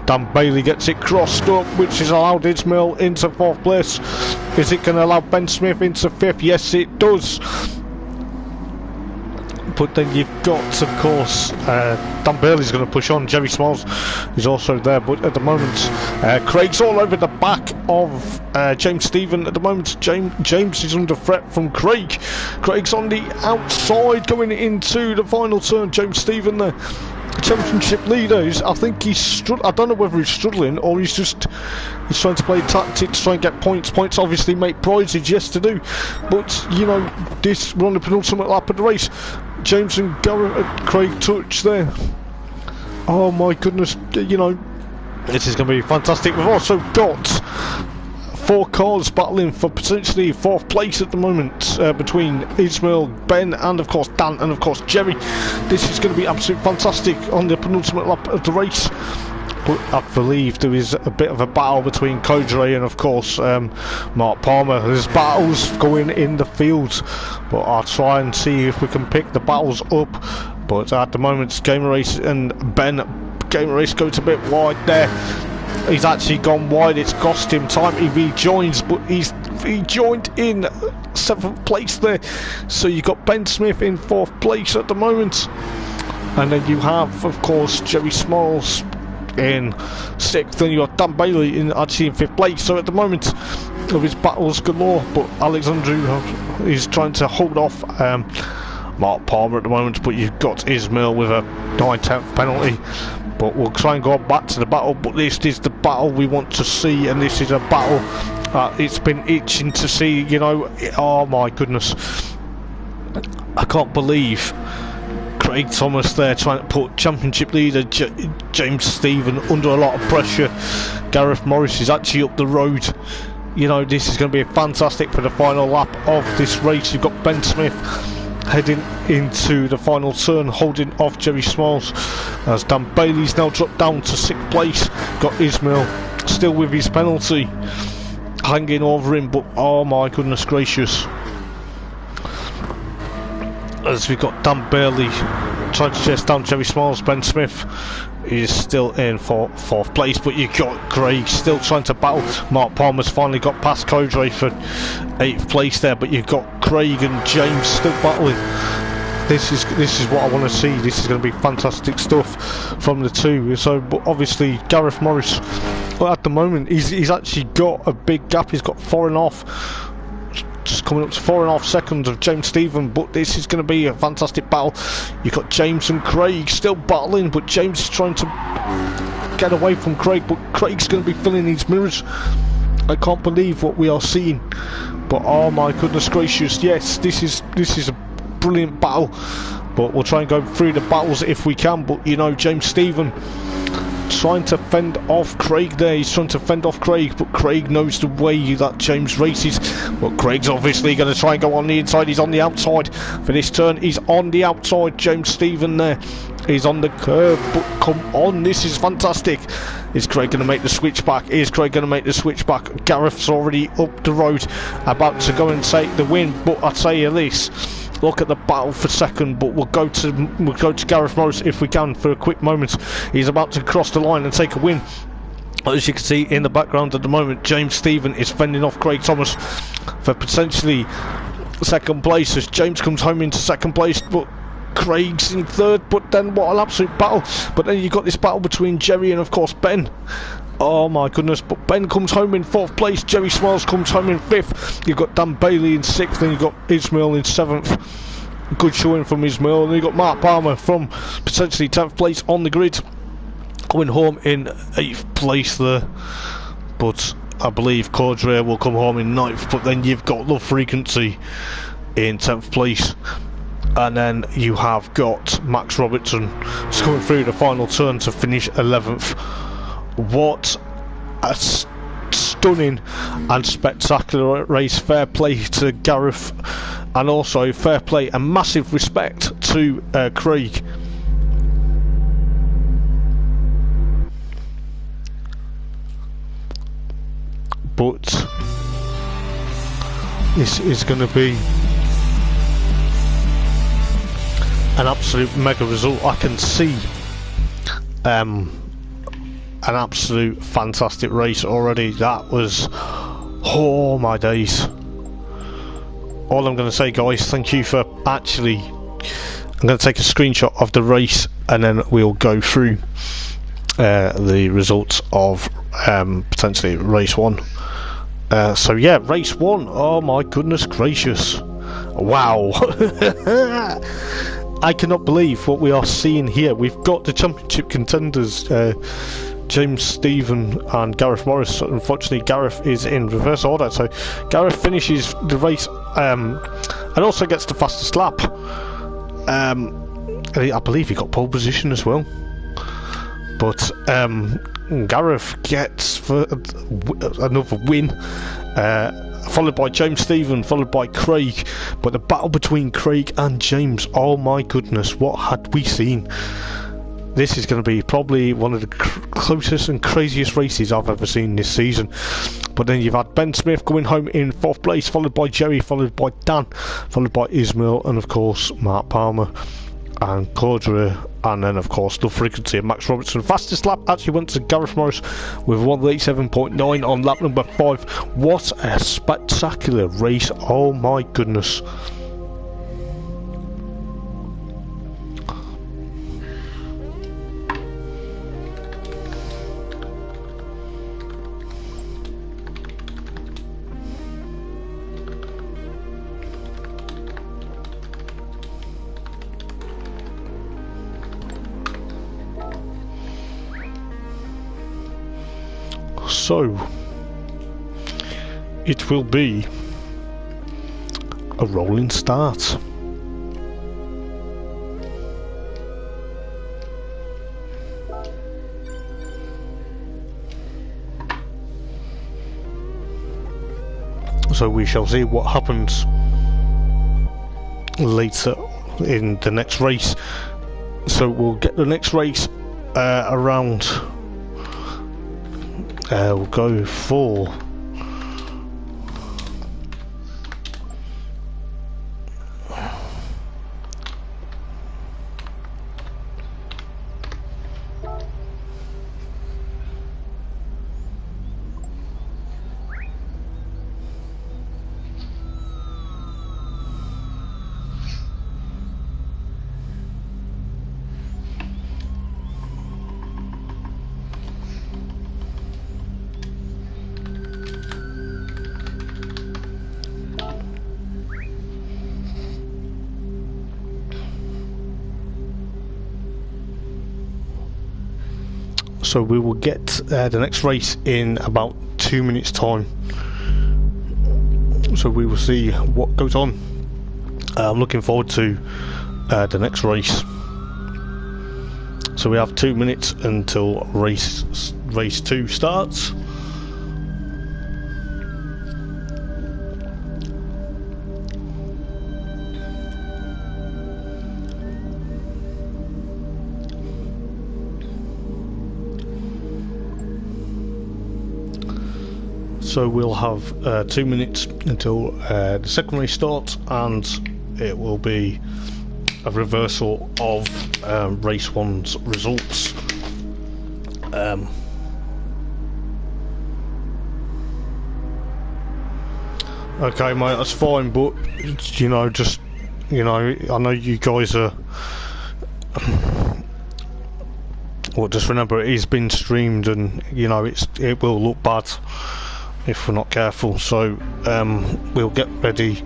Dan Bailey gets it crossed up, which has allowed Ismail into 4th place. Is it going to allow Ben Smith into 5th? Yes, it does. But then you've got, of course, Dan Bailey's going to push on. Jerry Smalls is also there, but at the moment, Craig's all over the back of James Stephen. At the moment, James is under threat from Craig. Craig's on the outside going into the final turn. James Stephen there, championship leader. I think he's I don't know whether he's struggling or he's trying to play tactics, try and get points. Points obviously make prizes, yes to do, but you know, we're on the penultimate lap of the race. James and Craig touch there. Oh my goodness, you know, this is going to be fantastic. We've also got 4 cars battling for potentially 4th place at the moment, between Ismail, Ben and of course Dan and of course Jerry. This is going to be absolutely fantastic on the penultimate lap of the race. But I believe there is a bit of a battle between Kodre and of course Mark Palmer. There's battles going in the field, but I'll try and see if we can pick the battles up. But at the moment, Gamer Race and Ben, Gamer Race goes a bit wide there. He's actually gone wide, it's cost him time. He rejoins, but he's rejoined in 7th place there. So you've got Ben Smith in 4th place at the moment, and then you have of course Jerry Smalls in 6th, then you got Dan Bailey actually in 5th place. So at the moment of his battles galore, but Alex Andrew is trying to hold off Mark Palmer at the moment. But you've got Ismail with a 9/10 penalty. But we'll try and go back to the battle. But this is the battle we want to see, and this is a battle it's been itching to see, you know. Oh my goodness, I can't believe Craig Thomas there trying to put championship leader James Stephen under a lot of pressure. Gareth Morris is actually up the road. You know, this is going to be fantastic for the final lap of this race. You've got Ben Smith heading into the final turn, holding off Jerry Smalls, as Dan Bailey's now dropped down to 6th place. Got Ismail still with his penalty hanging over him, but oh my goodness gracious, as we've got Dan Bailey trying to chase down Jerry Smalls. Ben Smith is still in 4th place, but you've got Craig still trying to battle. Mark Palmer's finally got past Kodre for 8th place there, but you've got Craig and James still battling. This is what I want to see. This is going to be fantastic stuff from the two. So, but obviously Gareth Morris, well, at the moment he's actually got a big gap. He's got 4.5. Just coming up to 4.5 seconds of James Stephen, but this is going to be a fantastic battle. You've got James and Craig still battling, but James is trying to get away from Craig, but Craig's going to be filling these mirrors. I can't believe what we are seeing, but oh my goodness gracious, yes, this is a brilliant battle. But we'll try and go through the battles if we can. But you know, James Stephen trying to fend off Craig there. He's trying to fend off Craig, but Craig knows the way that James races. But Craig's obviously going to try and go on the inside. He's on the outside for this turn. He's on the outside. James Stephen there. He's on the curve, but come on, this is fantastic. Is Craig going to make the switch back? Is Craig going to make the switch back? Gareth's already up the road, about to go and take the win. But I tell you this, look at the battle for second. But we'll go to Gareth Morris if we can for a quick moment. He's about to cross the line and take a win. As you can see in the background at the moment, James Stephen is fending off Craig Thomas for potentially second place as James comes home into second place, but Craig's in third. But then what an absolute battle. But then you've got this battle between Jerry and of course Ben. Oh my goodness, but Ben comes home in fourth place, Jerry Smiles comes home in fifth, you've got Dan Bailey in sixth, and you've got Ismail in seventh. Good showing from Ismail, and you've got Mark Palmer from potentially 10th place on the grid, going home in 8th place there. But I believe Cordrea will come home in 9th, but then you've got Love Frequency in 10th place. And then you have got Max Robertson just coming through the final turn to finish 11th. What a stunning and spectacular race. Fair play to Gareth, and also fair play and massive respect to Craig. But this is going to be an absolute mega result. I can see an absolute fantastic race already. That was, oh my days. All I'm going to say, guys, thank you for actually, I'm going to take a screenshot of the race and then we'll go through the results of potentially race 1. So yeah, race 1, oh my goodness gracious, wow. I cannot believe what we are seeing here. We've got the championship contenders, James Stephen and Gareth Morris. Unfortunately, Gareth is in reverse order, so Gareth finishes the race and also gets the fastest lap. I believe he got pole position as well. But Gareth gets another win, followed by James Stephen, followed by Craig. But the battle between Craig and James, oh my goodness, what had we seen? This is going to be probably one of the closest and craziest races I've ever seen this season. But then you've had Ben Smith going home in 4th place, followed by Jerry, followed by Dan, followed by Ismail, and of course Mark Palmer and Cordrea, and then of course Love Frequency and Max Robertson. Fastest lap actually went to Gareth Morris with 187.9 on lap number 5. What a spectacular race, oh my goodness. So, it will be a rolling start. So we shall see what happens later in the next race. So we'll get the next race around. We'll go for so we will get the next race in about 2 minutes time, so we will see what goes on. I'm looking forward to the next race. So we have 2 minutes until race 2 starts. So we'll have 2 minutes until the second race starts, and it will be a reversal of race 1's results. Okay, mate, that's fine, but you know, just I know you guys are. Well, just remember it is being streamed, and it will look bad if we're not careful. So we'll get ready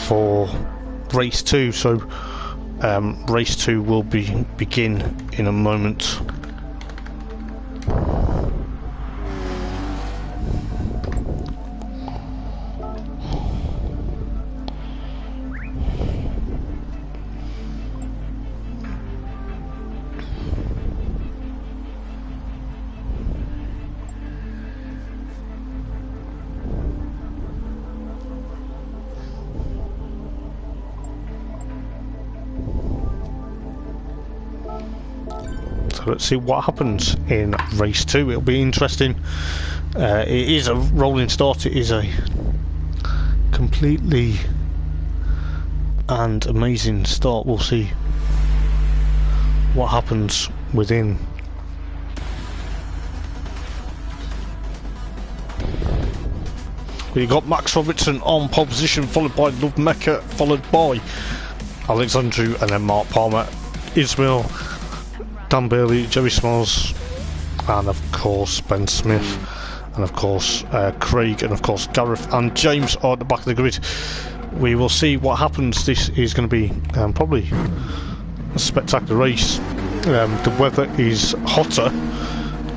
for race 2. So race 2 will begin in a moment. Let's see what happens in race 2. It'll be interesting. It is a rolling start. It is a completely and amazing start. We'll see what happens within. We got Max Robertson on pole position, followed by Love Mecca, followed by Alexandru, and then Mark Palmer, Ismail, Dan Bailey, Jerry Smalls, and of course Ben Smith, and of course Craig, and of course Gareth and James are at the back of the grid. We will see what happens. This is going to be probably a spectacular race. The weather is hotter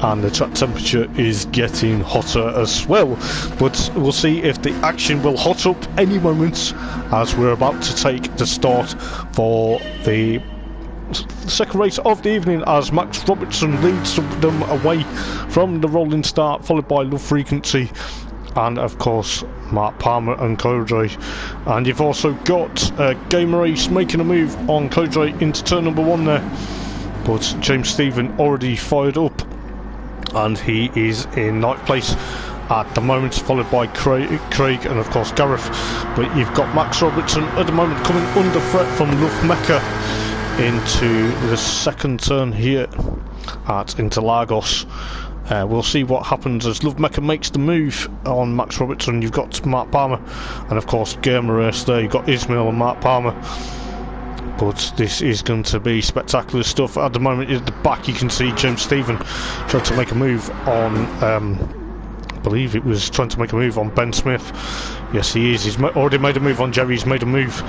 and the track temperature is getting hotter as well, but we'll see if the action will hot up any moment as we're about to take the start for the second race of the evening, as Max Robertson leads them away from the rolling start, followed by Love Frequency and of course Mark Palmer and Kodrai. And you've also got Game Race making a move on Kodrai into turn number 1 there, but James Stephen already fired up and he is in 9th place at the moment, followed by Craig and of course Gareth. But you've got Max Robertson at the moment coming under threat from Love Mecca into the second turn here at Interlagos. We'll see what happens as Love Mecca makes the move on Max Robertson. You've got Mark Palmer and of course Gamer Race there. You've got Ismail and Mark Palmer, but this is going to be spectacular stuff. At the moment at the back you can see James Stephen trying to make a move on I believe it was trying to make a move on Ben Smith. Yes, he is. He's already made a move on Jerry. He's made a move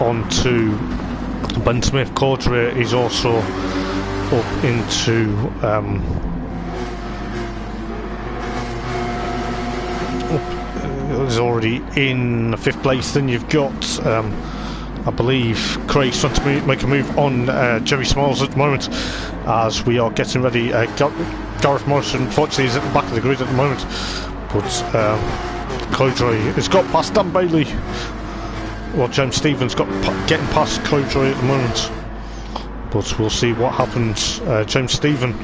on to Ben Smith. Cordray is also up into is already in 5th place. Then you've got I believe Craig's trying to make a move on Jerry Smalls at the moment as we are getting ready. Gareth Morrison unfortunately is at the back of the grid at the moment, but Cordray has got past Dan Bailey. Well, James Stevens getting past Kodrai at the moment, but we'll see what happens. James Stephen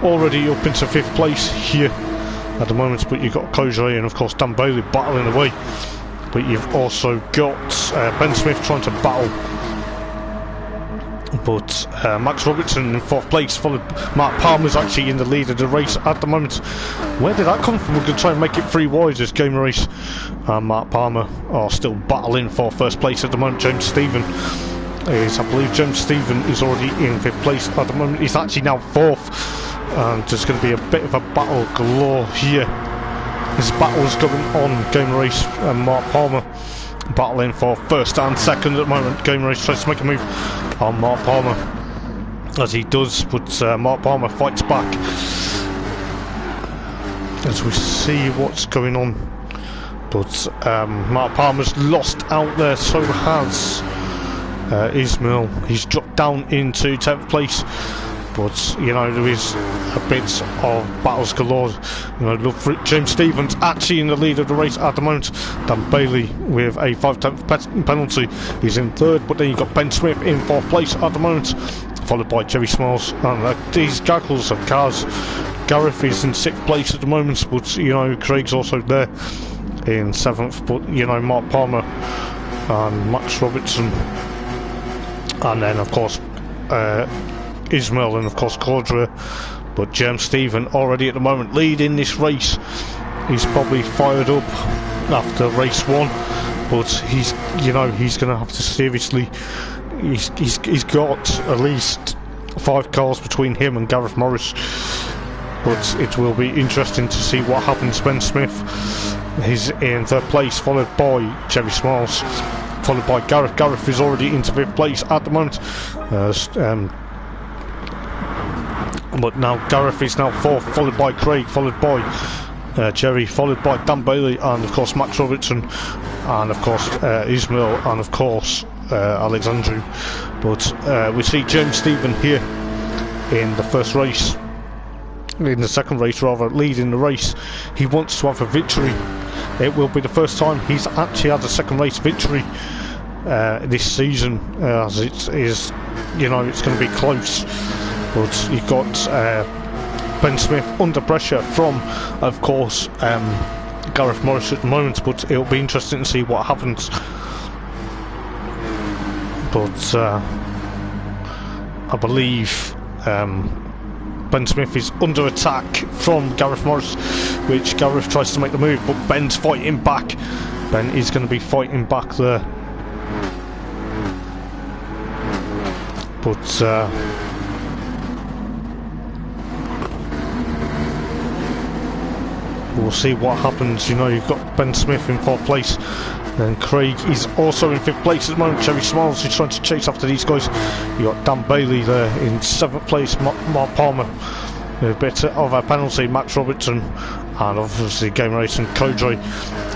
already up into 5th place here at the moment, but you've got Kodrai and of course Dan Bailey battling away. But you've also got Ben Smith trying to battle, but Max Robertson in 4th place, followed Mark Palmer's actually in the lead of the race at the moment. Where did that come from? We're going to try and make it 3 wide as Game Race and Mark Palmer are still battling for 1st place at the moment. James Stephen is, I believe James Stephen is already in 5th place at the moment. He's actually now 4th, and there's going to be a bit of a battle galore here. This battle is going on. Game Race and Mark Palmer battling for 1st and 2nd at the moment. Game Race tries to make a move on Mark Palmer as he does, but Mark Palmer fights back as we see what's going on But Mark Palmer's lost out there, so has Ismail. He's dropped down into 10th place. But, you know, there is a bit of battles galore. You know, look for James Stephens actually in the lead of the race at the moment. Dan Bailey with a 5/10 penalty. He's in 3rd, but then you've got Ben Smith in 4th place at the moment, followed by Jerry Smalls. And these gaggles of cars. Gareth is in 6th place at the moment, but, you know, Craig's also there in 7th. But, you know, Mark Palmer and Max Robertson. And then, of course, Ismail and of course Cordrea. But James Stephen already at the moment leading this race. He's probably fired up after race 1, but he's, you know, he's going to have to seriously, he's got at least 5 cars between him and Gareth Morris. But it will be interesting to see what happens. Ben Smith is in 3rd place, followed by Jerry Smalls, followed by Gareth. Gareth is already into 5th place at the moment. But now Gareth is now 4th, followed by Craig, followed by Jerry, followed by Dan Bailey, and of course Max Robertson, and of course Ismail, and of course Alexandru. But we see James Stephen here in the first race, in the second race rather, leading the race. He wants to have a victory. It will be the first time he's actually had a second race victory this season, as it is, you know, it's going to be close. But you've got Ben Smith under pressure from, of course, Gareth Morris at the moment, but it'll be interesting to see what happens. But I believe Ben Smith is under attack from Gareth Morris, which Gareth tries to make the move, but Ben's fighting back. Ben is going to be fighting back there. But we'll see what happens. You know, you've got Ben Smith in 4th place, then Craig is also in 5th place at the moment. Jerry Smalls is trying to chase after these guys. You've got Dan Bailey there in 7th place, Mark Palmer with a bit of a penalty, Max Robertson, and obviously Game Racing Codre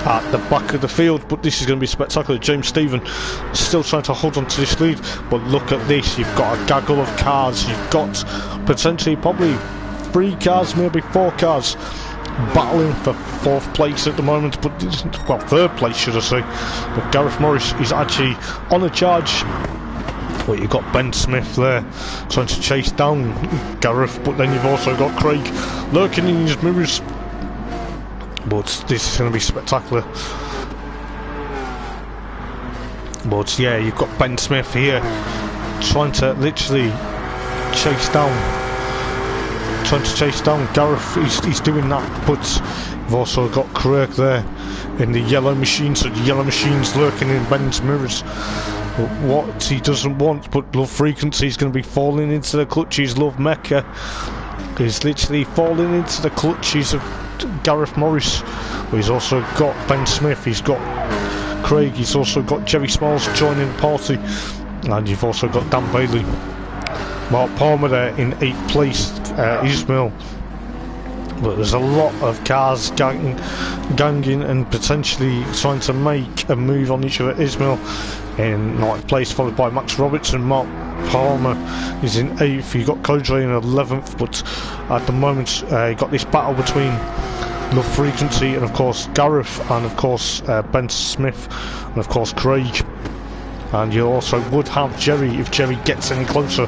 at the back of the field. But this is going to be spectacular. James Stephen still trying to hold on to this lead, but look at this, you've got a gaggle of cars. You've got potentially probably 3 cars, maybe 4 cars battling for 4th place at the moment, but well, 3rd place should I say. But Gareth Morris is actually on a charge. Well, you've got Ben Smith there trying to chase down Gareth, but then you've also got Craig lurking in his mirrors. But this is going to be spectacular. But yeah, you've got Ben Smith here trying to literally chase down Gareth. He's doing that, but you've also got Craig there in the yellow machine, so the yellow machine's lurking in Ben's mirrors. But what he doesn't want, but Love Frequency is going to be falling into the clutches. Love Mecca is literally falling into the clutches of Gareth Morris. But he's also got Ben Smith, he's got Craig, he's also got Jerry Smalls joining the party, and you've also got Dan Bailey. Mark Palmer there in 8th place, Ismail. But there's a lot of cars ganging and potentially trying to make a move on each other. Ismail in 9th place, followed by Max Robertson. Mark Palmer is in 8th. You've got Codre in 11th, but at the moment you've got this battle between Love Frequency and of course Gareth, and of course Ben Smith, and of course Craig. And you also would have Jerry if Jerry gets any closer.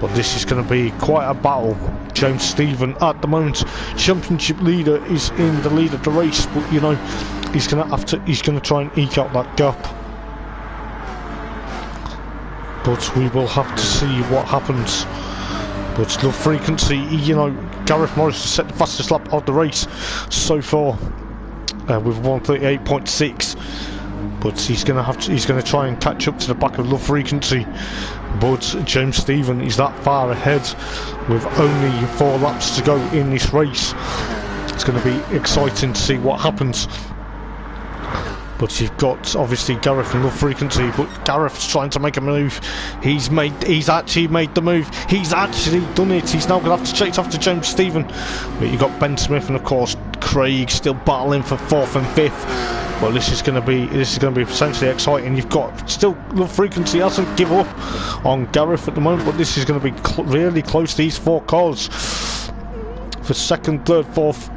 But this is going to be quite a battle. James Stephen at the moment, championship leader, is in the lead of the race, but you know, he's going to try and eke out that gap. But we will have to see what happens. But Love Frequency, you know, Gareth Morris has set the fastest lap of the race so far with 1:38.6. But he's going to try and catch up to the back of Love Frequency. But James Stephen is that far ahead with only 4 laps to go in this race. It's going to be exciting to see what happens. But you've got obviously Gareth and Love Frequency, but Gareth's trying to make a move. He's actually made the move. He's actually done it. He's now going to have to chase after James Stephen. But you've got Ben Smith and of course Craig still battling for 4th and 5th. Well, this is going to be potentially exciting. You've got still Love Frequency hasn't give up on Gareth at the moment, but this is going to be really close. These 4 cars for 2nd, 3rd, 4th,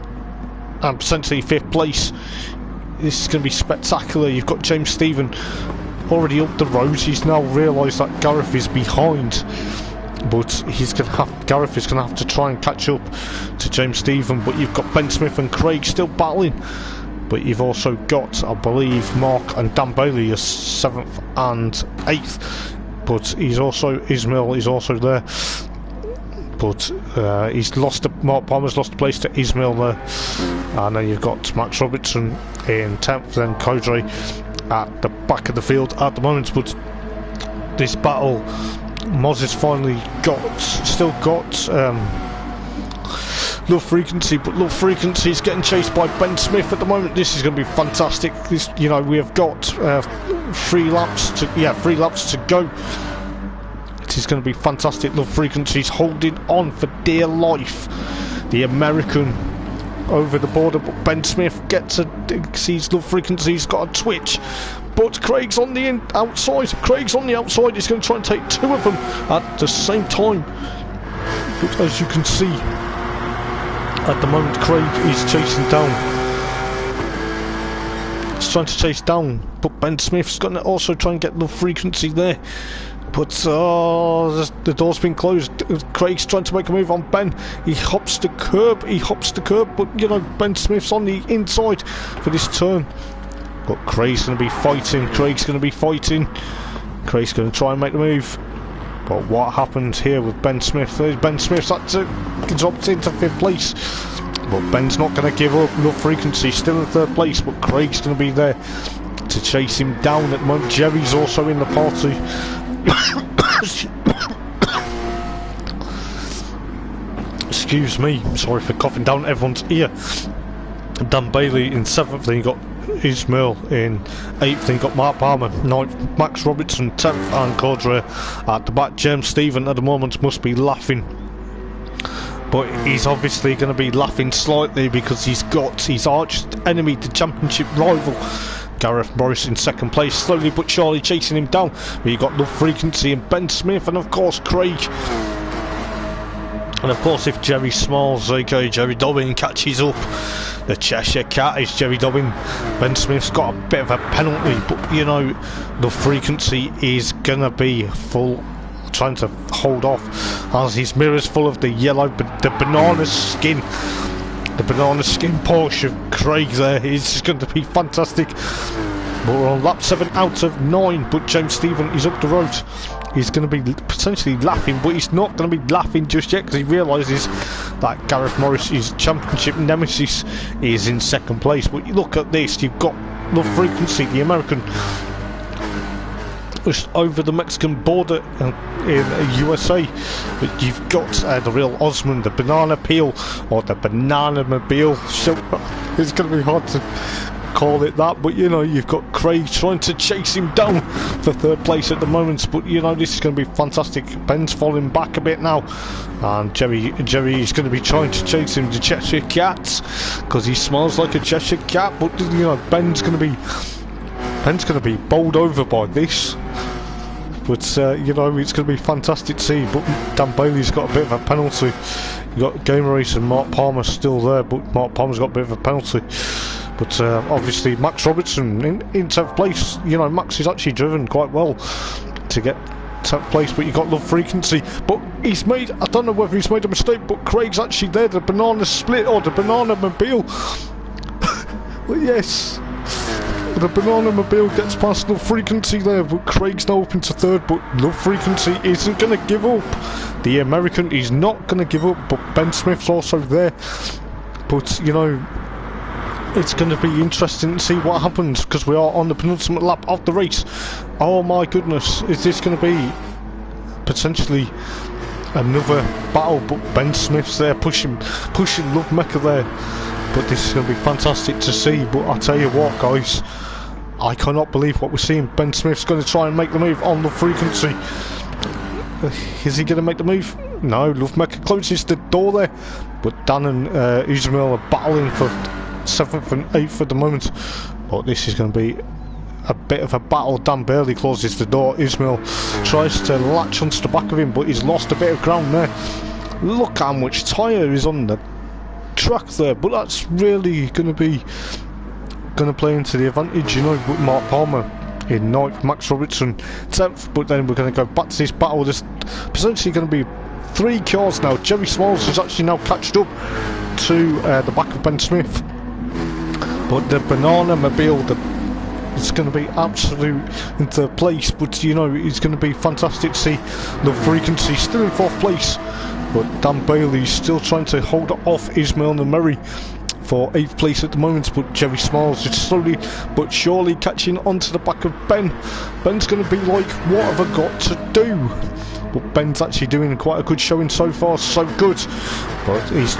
and potentially 5th place. This is going to be spectacular. You've got James Stephen already up the road. He's now realised that Gareth is behind, but Gareth is going to have to try and catch up to James Stephen. But you've got Ben Smith and Craig still battling. But you've also got, I believe, Mark and Dan Bailey as 7th and 8th. But Ismail is also there. But Mark Palmer's lost the place to Ismail there. And then you've got Max Robertson in 10th, then Kodre at the back of the field at the moment. But this battle, Moz has finally still got Love Frequency, but Love Frequency is getting chased by Ben Smith at the moment. This is going to be fantastic. We have got 3 laps to go. It is going to be fantastic. Love Frequency's holding on for dear life. The American over the border, but Ben Smith sees Love Frequency's got a twitch. But Craig's on the outside. Craig's on the outside. He's going to try and take 2 of them at the same time. But as you can see, at the moment, Craig is chasing down. He's trying to chase down, but Ben Smith's going to also try and get Love Frequency there. But the door's been closed. Craig's trying to make a move on Ben. He hops the curb, but Ben Smith's on the inside for this turn. But Craig's going to be fighting. Craig's going to try and make the move. But what happened here with Ben Smith? Ben Smith's dropped into 5th place. But Ben's not going to give up. Love Frequency still in 3rd place, but Craig's going to be there to chase him down at the moment. Jerry's also in the party. Excuse me, sorry for coughing down everyone's ear. Dan Bailey in 7th, then you got Ismail in 8th, then you got Mark Palmer 9th, Max Robertson 10th, and Cordray at the back. James Stephen at the moment must be laughing, but he's obviously going to be laughing slightly because he's got his arch enemy, the championship rival Gareth Morris, in 2nd place, slowly but surely chasing him down. But you got Love Frequency and Ben Smith, and of course Craig. And of course, if Jerry Smalls, aka Jerry Dobbin, catches up, the Cheshire Cat is Jerry Dobbin. Ben Smith's got a bit of a penalty, but Love Frequency is gonna be trying to hold off as his mirror's full of the banana skin. The banana skin Porsche of Craig there is going to be fantastic. But we're on lap 7 out of 9, but James Stephen is up the road. He's going to be potentially laughing, but he's not going to be laughing just yet because he realises that Gareth Morris, his championship nemesis, is in 2nd place. But you look at this, you've got Love Frequency, the American, just over the Mexican border in USA. But you've got the real Osman, the banana peel, or the banana mobile. So it's going to be hard to call it that, but you've got Craig trying to chase him down for 3rd place at the moment. But this is going to be fantastic. Ben's falling back a bit now, and Jerry is going to be trying to chase him, the Cheshire Cat, because he smells like a Cheshire Cat. But Ben's going to be bowled over by this. But it's going to be fantastic to see. But Dan Bailey's got a bit of a penalty. You got Game Race and Mark Palmer still there, but Mark Palmer's got a bit of a penalty. But obviously Max Robertson in 10th place. Max is actually driven quite well to get 10th place, but you got Love Frequency. But I don't know whether he's made a mistake, but Craig's actually there, the banana split or the banana mobile. Well, yes, the banana mobile gets past Love Frequency there, but Craig's now up into 3rd, but Love Frequency isn't going to give up. The American is not going to give up, but Ben Smith's also there. But it's going to be interesting to see what happens, because we are on the penultimate lap of the race. Oh my goodness, is this going to be potentially another battle? But Ben Smith's there pushing Love Mecca there. But this is going to be fantastic to see. But I tell you what, guys, I cannot believe what we're seeing. Ben Smith's going to try and make the move on Love Frequency. Is he going to make the move? No, Love Mecca closes the door there. but Dan and Ismail are battling for 7th and 8th at the moment. But this is going to be a bit of a battle. Dan barely closes the door. Ismail tries to latch onto the back of him, but he's lost a bit of ground there. Look how much tyre is on the track there, but that's really going to play into the advantage, you know, with Mark Palmer in 9th, Max Robertson 10th. But then we're going to go back to this battle. There's potentially going to be 3 cars now. Jerry Smalls has actually now catched up to the back of Ben Smith, but the Banana Mobile, it's going to be absolute into place. But you know, it's going to be fantastic to see the Frequency still in 4th place, but Dan Bailey's still trying to hold off Ismail and Murray for 8th place at the moment. But Jerry Smiles is slowly but surely catching onto the back of Ben. Ben's going to be like, what have I got to do? But Ben's actually doing quite a good showing so far, so good. But he's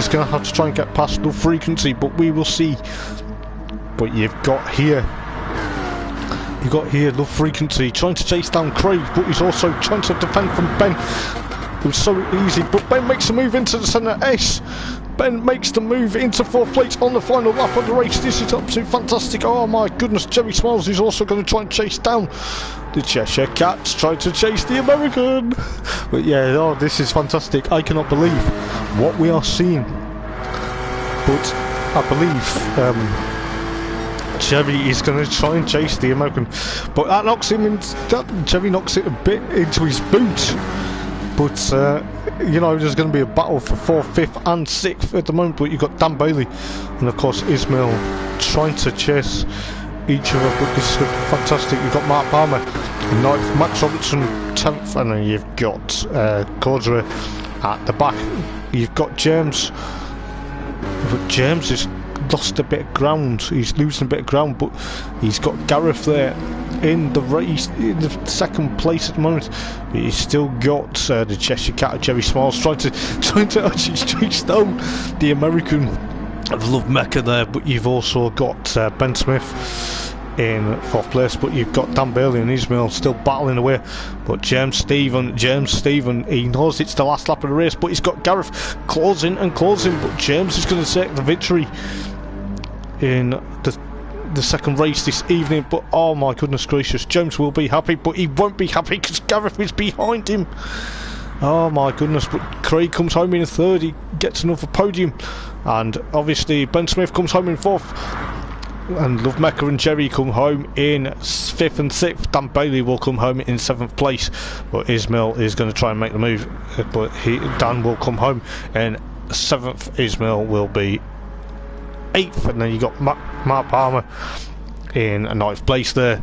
going to have to try and get past the Frequency, but we will see. But you've got here the Frequency trying to chase down Craig, but he's also trying to defend from Ben. It was so easy, but Ben makes a move into the centre S. Ben makes the move into 4th place on the final lap of the race. This is absolutely fantastic. Oh my goodness, Jerry Smiles is also going to try and chase down the Cheshire Cats, trying to chase the American. But yeah, oh, this is fantastic. I cannot believe what we are seeing. But I believe Jerry is going to try and chase the American, but that knocks him in. Jerry knocks it a bit into his boot. But you know, there's going to be a battle for 4th, 5th and 6th at the moment. But you've got Dan Bailey and of course Ismail trying to chase each other. But this is fantastic. You've got Mark Palmer 9th, Max Robertson 10th, and then you've got Cordray at the back. You've got James, but James is lost a bit of ground. He's losing a bit of ground, but he's got Gareth there in the race in the 2nd place at the moment. But he's still got the Cheshire Cat, Jerry Smiles, trying to actually chase down the American of Love Mecca there. But you've also got Ben Smith in 4th place, but you've got Dan Bailey and Ismail still battling away. But James Stephen, he knows it's the last lap of the race, but he's got Gareth closing, but James is going to take the victory in the 2nd race this evening. But oh my goodness gracious, James will be happy, but he won't be happy because Gareth is behind him. Oh my goodness. But Craig comes home in 3rd, he gets another podium, and obviously Ben Smith comes home in 4th, and Love Mecca and Jerry come home in 5th and 6th. Dan Bailey will come home in 7th place, but Ismail is going to try and make the move, but Dan will come home in 7th. Ismail will be 8th, and then you got Mark Palmer in 9th place there,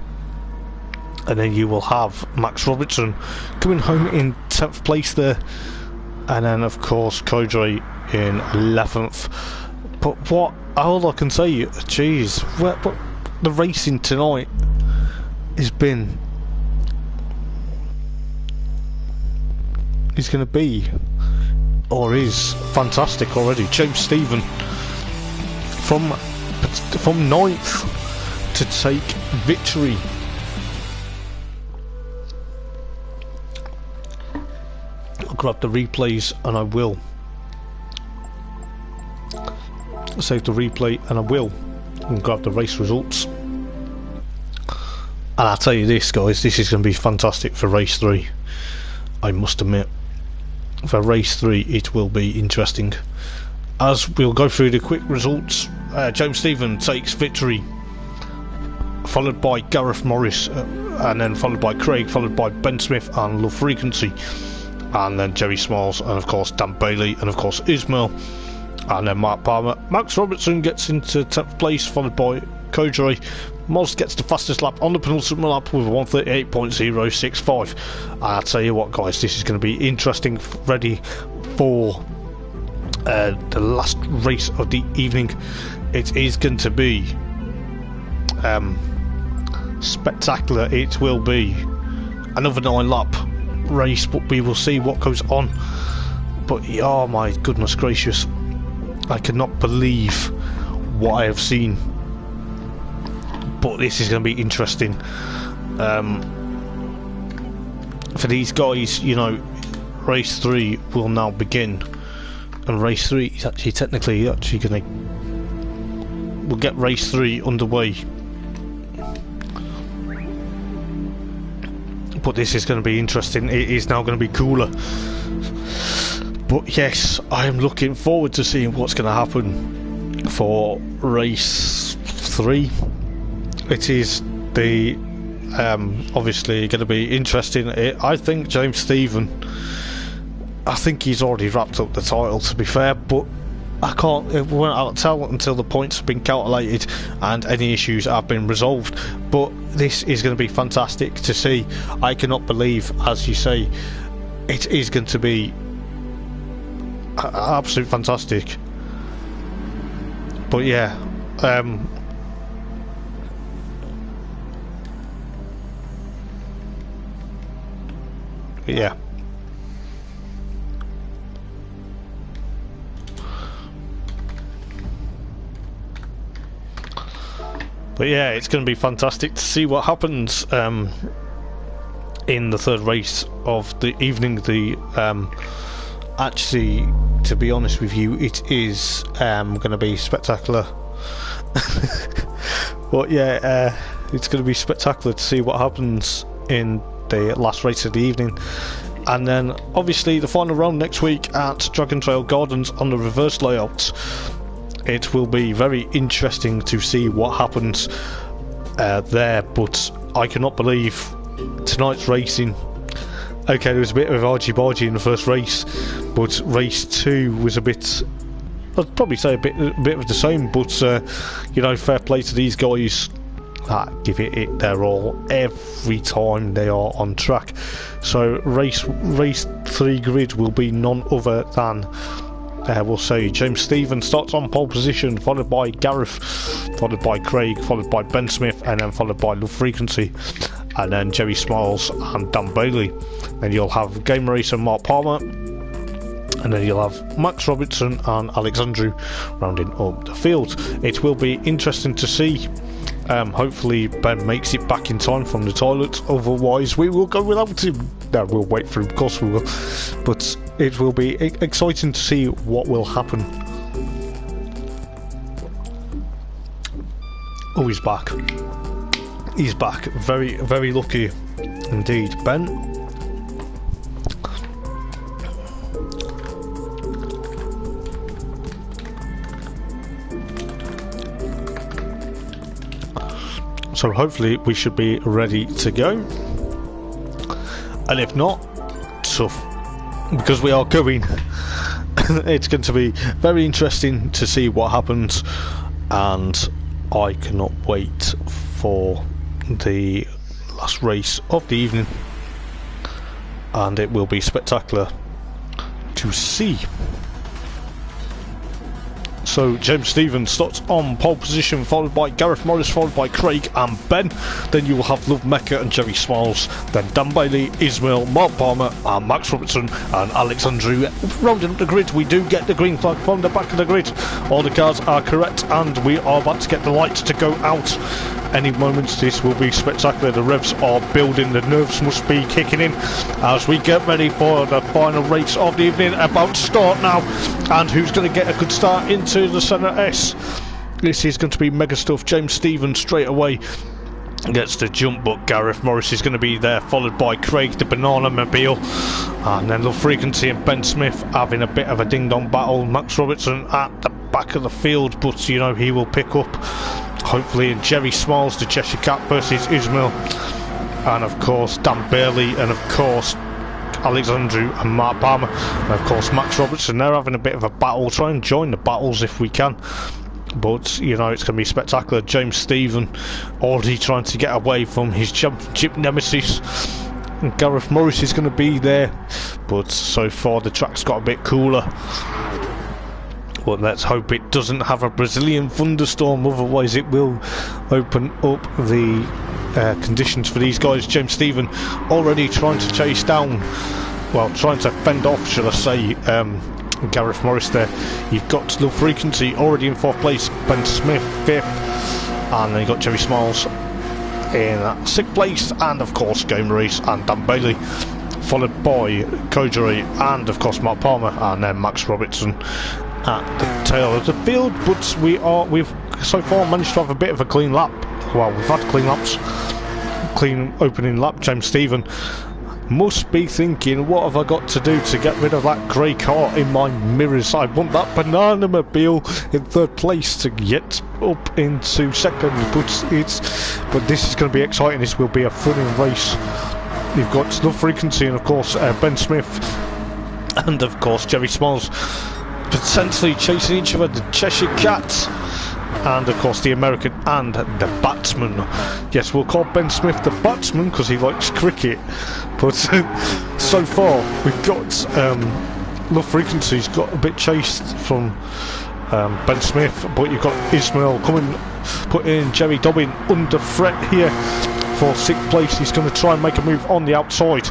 and then you will have Max Robertson coming home in 10th place there, and then of course Cordray in 11th. But all I can say, geez, what the racing tonight has been, is going to be, or is fantastic already. James Stephen from 9th to take victory. I'll grab the replays and I will save the replay and I will grab the race results. And I'll tell you this, guys, this is going to be fantastic for race 3. I must admit, for race 3 it will be interesting. As we'll go through the quick results, James Stephen takes victory, followed by Gareth Morris, and then followed by Craig, followed by Ben Smith and Love Frequency, and then Jerry Smiles, and of course Dan Bailey, and of course Ismail, and then Mark Palmer. Max Robertson gets into 10th place, followed by Cordray. Moz gets the fastest lap on the penultimate lap with 1:38.065. And I'll tell you what, guys, this is going to be interesting, ready for the last race of the evening. It is going to be spectacular. It will be another 9-lap race, but we will see what goes on. But oh my goodness gracious, I cannot believe what I have seen. But this is going to be interesting for these guys. You know, race 3 will now begin. and race 3 is actually technically going to... We'll get race 3 underway. But this is going to be interesting. It is now going to be cooler. But yes, I am looking forward to seeing what's going to happen for race 3. It is the obviously going to be interesting. I think James Stephen, I think he's already wrapped up the title, to be fair, but I won't tell until the points have been calculated and any issues have been resolved. But this is going to be fantastic to see. I cannot believe, as you say, it is going to be absolute fantastic. But yeah, yeah. But yeah, it's going to be fantastic to see what happens in the third race of the evening. Actually, to be honest with you, it is going to be spectacular. But yeah, it's going to be spectacular to see what happens in the last race of the evening. And then obviously the final round next week at Dragon Trail Gardens on the reverse layout. It will be very interesting to see what happens there, but I cannot believe tonight's racing. Okay, there was a bit of argy-bargy in the first race, but race 2 was a bit, I'd probably say a bit of the same, but you know, fair play to these guys that give it their all every time they are on track. So race 3 grid will be none other than we'll say James Stephen starts on pole position, followed by Gareth, followed by Craig, followed by Ben Smith, and then followed by Love Frequency, and then Jerry Smiles and Dan Bailey. Then you'll have Game Racer Mark Palmer, and then you'll have Max Robertson and Alex Andrew rounding up the field. It will be interesting to see. Hopefully Ben makes it back in time from the toilet, otherwise we will go without him. No, we'll wait for him, of course we will, but it will be exciting to see what will happen. Oh, he's back. He's back. Very, very lucky indeed, Ben. So hopefully we should be ready to go, and if not, tough, because we are going. It's going to be very interesting to see what happens, and I cannot wait for the last race of the evening, and it will be spectacular to see. So James Stephen starts on pole position, followed by Gareth Morris, followed by Craig and Ben. Then you will have Love Mecca and Jerry Smiles. Then Dan Bailey, Ismail, Mark Palmer, and Max Robertson and Alex Andrew rounding up the grid. We do get the green flag from the back of the grid. All the cars are correct, and we are about to get the lights to go out. Any moment this will be spectacular. The revs are building, the nerves must be kicking in as we get ready for the final race of the evening, about to start now. And who's going to get a good start into the Senna S? This is going to be mega stuff. James Stephen straight away gets the jump, but Gareth Morris is going to be there, followed by Craig the Banana Mobile, and then Love Frequency and Ben Smith having a bit of a ding-dong battle. Max Robertson at the back of the field, but you know, he will pick up hopefully. And Jerry Smiles, the Cheshire Cat versus Ismail, and of course Dan Bailey, and of course Alex Andrew and Mark Palmer, and of course Max Robertson. They're having a bit of a battle. Try and join the battles if we can, but you know, it's going to be spectacular. James Stephen already trying to get away from his championship nemesis, and Gareth Morris is going to be there, but so far the track's got a bit cooler. But let's hope it doesn't have a Brazilian thunderstorm, otherwise it will open up the conditions for these guys. James Stephen already trying to chase down, well, trying to fend off, should I say, Gareth Morris there. You've got Love Frequency already in 4th place, Ben Smith 5th, and then you've got Jerry Smiles in 6th place, and of course Game Race and Dan Bailey followed by Kodri and of course Mark Palmer, and then Max Robertson at the tail of the field. But we've so far managed to have a bit of a clean lap. Well, we've had clean laps, clean opening lap. James Stephen must be thinking, what have I got to do to get rid of that grey car in my mirrors? I want that banana mobile in third place to get up into second. But this is going to be exciting. This will be a thrilling race. You've got Love Frequency and of course Ben Smith and of course Jerry Smalls potentially chasing each other, the Cheshire Cats, and of course the American and the Batsman. Yes, we'll call Ben Smith the Batsman because he likes cricket. But so far we've got Love Frequency's got a bit chased from Ben Smith, but you've got Ismail coming, putting in Jerry Dobbin under threat here for 6th place. He's going to try and make a move on the outside,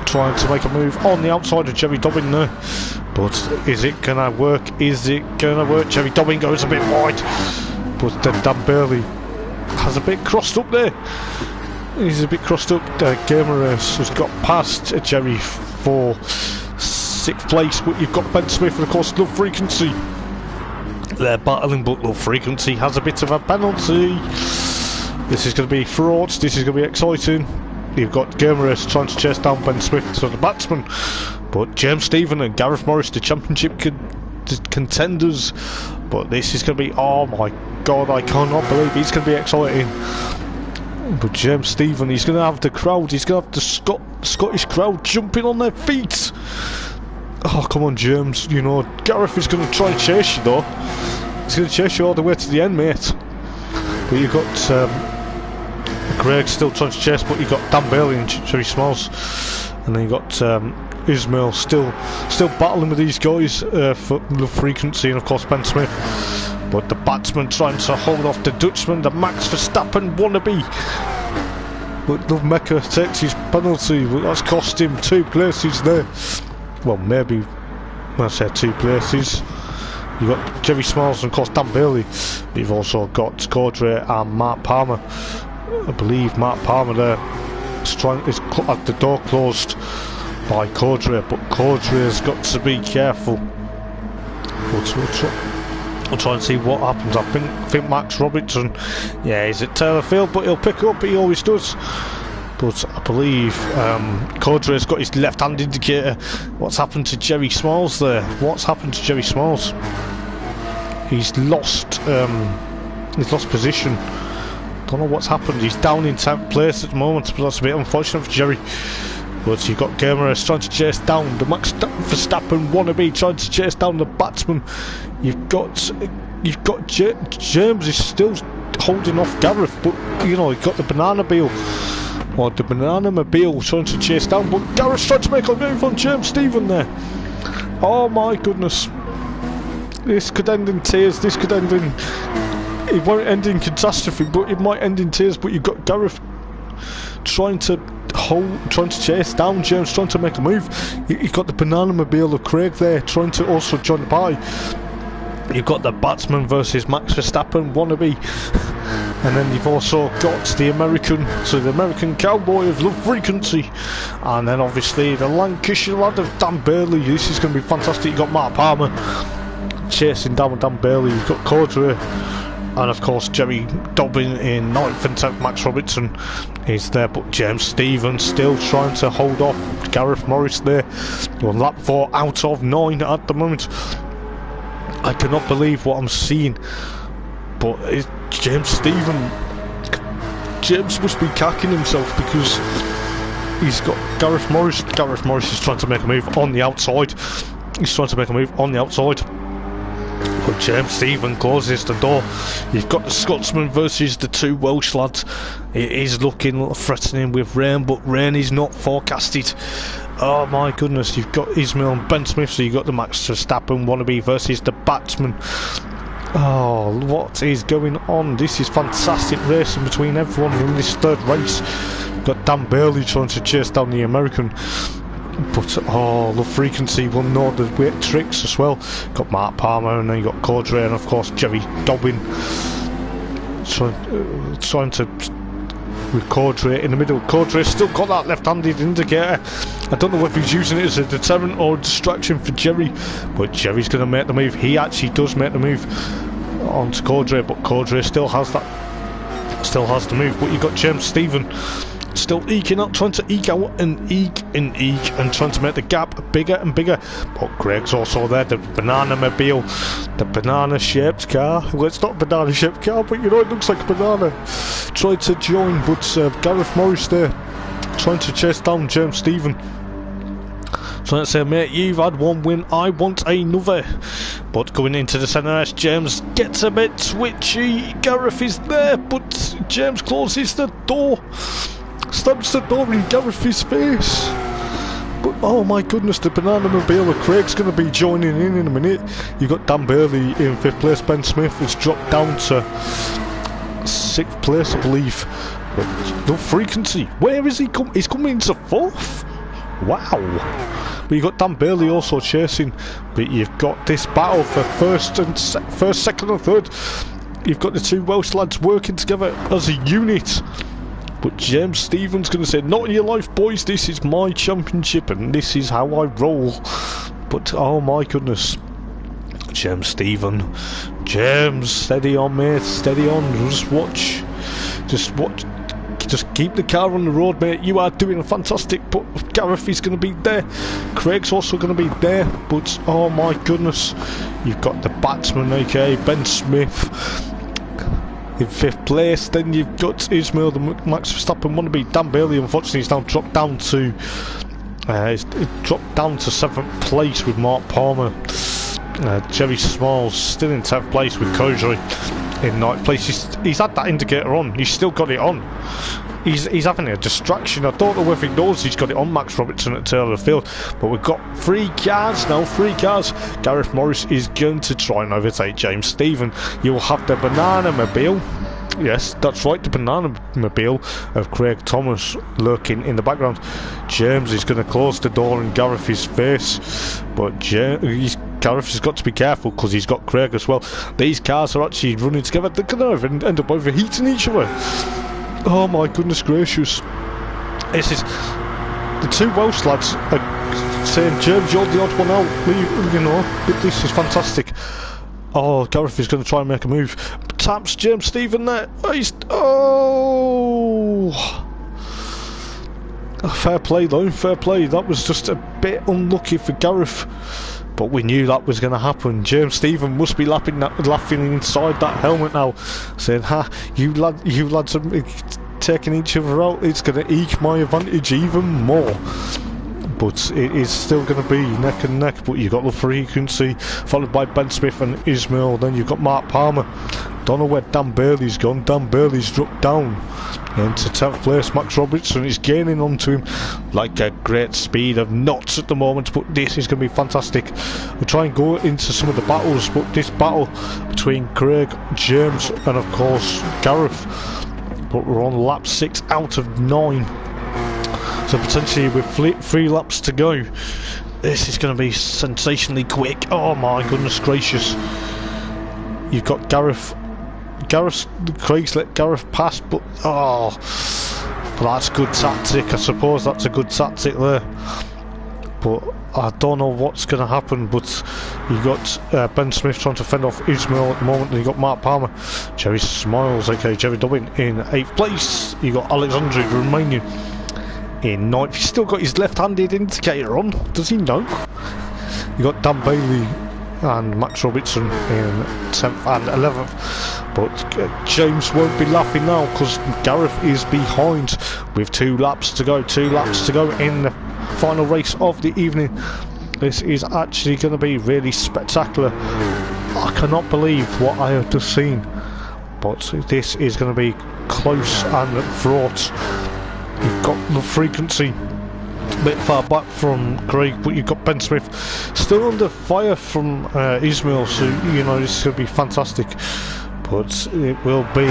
trying to make a move on the outside of Jerry Dobbin there. But is it going to work? Is it going to work? Jerry Dobbin goes a bit wide, but then Dan Burley has a bit crossed up there. He's a bit crossed up. Gamerus has got past Jerry for 6th place, but you've got Ben Smith and of course Love Frequency. They're battling, but Love Frequency has a bit of a penalty. This is going to be frauds. This is going to be exciting. You've got Gamerus trying to chase down Ben Smith to the Batsman, but James Stephen and Gareth Morris, the championship contenders. But this is going to be, oh my god, I cannot believe it's going to be exciting. But James Stephen, he's going to have the crowd, he's going to have the Scottish crowd jumping on their feet. Oh, come on, James. You know, Gareth is going to try and chase you, though. He's going to chase you all the way to the end, mate. But you've got Greg still trying to chase, but you've got Dan Bailey and Jerry Smalls. And then you've got Ismail still battling with these guys for the frequency, and of course Ben Smith. But the Batsman trying to hold off the Dutchman, the Max Verstappen wannabe. But Love Mecca takes his penalty, but that's cost him 2 places there. Well, maybe I say 2 places. You've got Jerry Smalls and of course Dan Bailey. You've also got Cordray and Mark Palmer. I believe Mark Palmer there is at the door closed by Cordray, but Cordray's got to be careful. We'll try and see what happens. I think Max Robertson, yeah, he's at Taylor Field, but he'll pick up, he always does. But I believe Cordray's got his left hand indicator. What's happened to Jerry Smalls there? What's happened to Jerry Smalls? He's lost position. Don't know what's happened. He's down in 10th place at the moment, but that's a bit unfortunate for Jerry. But you've got Gamerus trying to chase down the Max Verstappen wannabe, trying to chase down the Batsman. You've got James is still holding off Gareth, but you know, you've got the banana mobile, or the banana mobile trying to chase down, but Gareth's trying to make a move on James Stephen there. Oh my goodness, this could end in tears. This could end in, it won't end in catastrophe, but it might end in tears. But you've got Gareth trying to chase down James, trying to make a move. You've got the banana mobile of Craig there trying to also join the pie. You've got the Batsman versus Max Verstappen wannabe, and then you've also got the American cowboy of Love Frequency, and then obviously the Lancashire lad of Dan Bailey. This is going to be fantastic. You've got Mark Palmer chasing down Dan Bailey. You've got Cordray, and of course Jerry Dobbin in 9th and 10th. Max Robertson is there, but James Stevens still trying to hold off Gareth Morris there. On lap 4 out of 9 at the moment. I cannot believe what I'm seeing, but James must be cacking himself because he's got Gareth Morris. Gareth Morris is trying to make a move on the outside. But James Stephen closes the door. You've got the Scotsman versus the 2 Welsh lads. It is looking a little threatening with rain, but rain is not forecasted. Oh my goodness, you've got Ismail and Ben Smith, so you've got the Max Verstappen wannabe versus the Batsman. Oh, what is going on? This is fantastic racing between everyone in this third race. You've got Dan Bailey trying to chase down the American. But, oh, Love Frequency will know the weight tricks as well. Got Mark Palmer, and then you got Cordray, and of course Jerry Dobbin trying to with Cordray in the middle. Cordray's still got that left-handed indicator. I don't know if he's using it as a deterrent or a distraction for Jerry, but Jerry's going to make the move. He actually does make the move onto Cordray, but Cordray still has the move. But you've got James Stephen still eking out, trying to eke out and eke and trying to make the gap bigger and bigger. But Craig's also there, the banana mobile, the banana shaped car. Well, it's not a banana shaped car, but you know, it looks like a banana. Tried to join, but Gareth Morris there trying to chase down James Stephen, trying to say, mate, you've had one win, I want another. But going into the centre, James gets a bit twitchy. Gareth is there, but James closes the door, stabs the door in Gareth's face. But oh my goodness, the banana mobile of Craig's going to be joining in a minute. You've got Dan Bailey in 5th place. Ben Smith has dropped down to 6th place, I believe. But no frequency. Where is he coming? He's coming into 4th. Wow. But you've got Dan Bailey also chasing. But you've got this battle for first, second and third. You've got the two Welsh lads working together as a unit. But James Stephen's going to say, not in your life, boys, this is my championship and this is how I roll. But oh my goodness, James Stephen, James, steady on, mate, steady on. Just watch, just keep the car on the road, mate. You are doing a fantastic. But Gareth is going to be there, Craig's also going to be there. But oh my goodness, you've got the batsman, aka Ben Smith, in 5th place. Then you've got Ismail, the Max Verstappen wannabe. Dan Bailey, unfortunately, he's now dropped down to 7th place with Mark Palmer. Jerry Smalls still in 10th place with Kojai in 9th place. He's had that indicator on. He's still got it on. He's having a distraction. I don't know if he knows he's got it on, Max Robertson at tail of the field. But we've got 3 cars now, 3 cars. Gareth Morris is going to try and overtake James Stephen. You'll have the banana mobile. Yes, that's right, the banana mobile of Craig Thomas lurking in the background. James is going to close the door in Gareth's face. But Gareth has got to be careful because he's got Craig as well. These cars are actually running together. They're going to end up overheating each other. Oh my goodness gracious. This is the two Welsh lads are saying, James, you're the odd one out. You know, this is fantastic. Oh, Gareth is going to try and make a move. Taps James Stephen there. Fair play though, fair play. That was just a bit unlucky for Gareth. But we knew that was going to happen. James Stephen must be laughing inside that helmet now, saying, ha, you lads are taking each other out. It's going to eke my advantage even more. But it is still going to be neck and neck. But you've got the frequency, followed by Ben Smith and Ismail. Then you've got Mark Palmer. Don't know where Dan Bailey's gone. Dan Bailey's dropped down into 10th place. Max Robertson is gaining onto him like a great speed of knots at the moment. But this is going to be fantastic. We'll try and go into some of the battles. But this battle between Craig, James and of course Gareth. But we're on lap 6 out of 9. So potentially with 3 laps to go, this is going to be sensationally quick. Oh my goodness gracious. You've got Craig's let Gareth pass, but that's good tactic. I suppose that's a good tactic there. But I don't know what's going to happen. But you've got Ben Smith trying to fend off Ismail at the moment, and you've got Mark Palmer. Jerry Smiles, okay, Jerry Dobbin in 8th place. You've got Alexandre Romanian in 9th. He's still got his left-handed indicator on. Does he know? You got Dan Bailey and Max Robertson in 10th and 11th. But James won't be laughing now because Gareth is behind with 2 laps to go. 2 laps to go in the final race of the evening. This is actually going to be really spectacular. I cannot believe what I have just seen. But this is going to be close and fraught. You've got the frequency a bit far back from Craig, but you've got Ben Smith still under fire from Ismail, so you know this is going to be fantastic. But it will be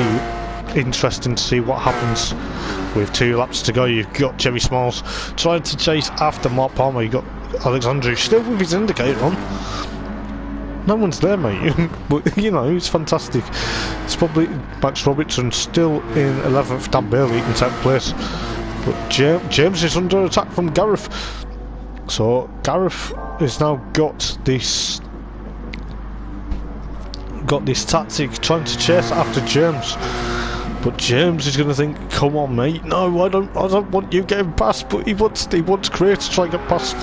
interesting to see what happens with 2 laps to go. You've got Jerry Smalls trying to chase after Mark Palmer. You've got Alexandre still with his indicator on. no one's there, mate. But, you know, it's fantastic. It's probably Max Robertson still in 11th, Dan Bailey in 10th place. But James is under attack from Gareth. So Gareth has now got this tactic, trying to chase after James. But James is going to think, come on, mate. No, I don't want you getting past. But he wants Craig to try and get past.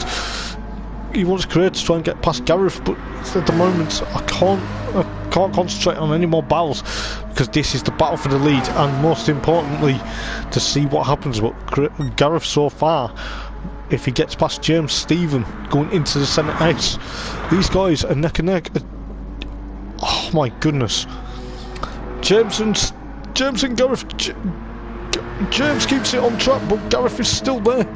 He wants Craig to try and get past Gareth. But at the moment, I can't concentrate on any more battles, because this is the battle for the lead, and most importantly, to see what happens. But Gareth so far, if he gets past James Stephen going into the centre edge, these guys are neck and neck. Oh my goodness. James and Gareth. James keeps it on track, but Gareth is still there.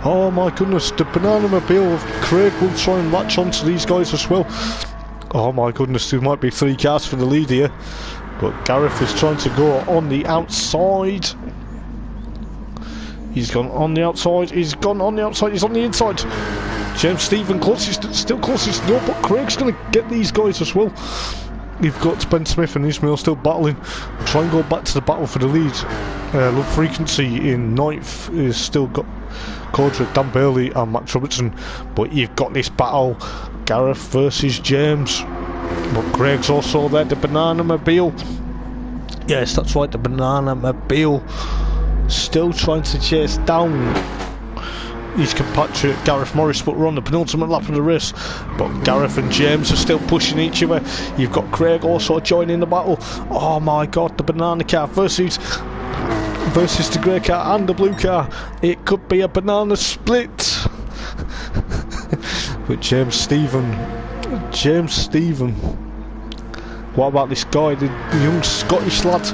Oh my goodness. The Banana Mobile of Craig will try and latch onto these guys as well. Oh my goodness, there might be 3 cars for the lead here. But Gareth is trying to go on the outside. He's gone on the outside, he's gone on the outside, he's on the inside. James Stephen closest, still closest. No, but Craig's going to get these guys as well. You've got Ben Smith and Ismail still battling. Try and go back to the battle for the lead. Low Frequency in 9th is still got Codric, Dan Bailey and Max Robertson. But you've got this battle, Gareth versus James. But Craig's also there, the Banana Mobile. Yes, that's right, the Banana Mobile. Still trying to chase down his compatriot Gareth Morris, but we're on the penultimate lap of the race. But Gareth and James are still pushing each other. You've got Craig also joining the battle. Oh my god, the banana car versus the grey car and the blue car. It could be a banana split. But James Stephen, what about this guy, the young Scottish lad?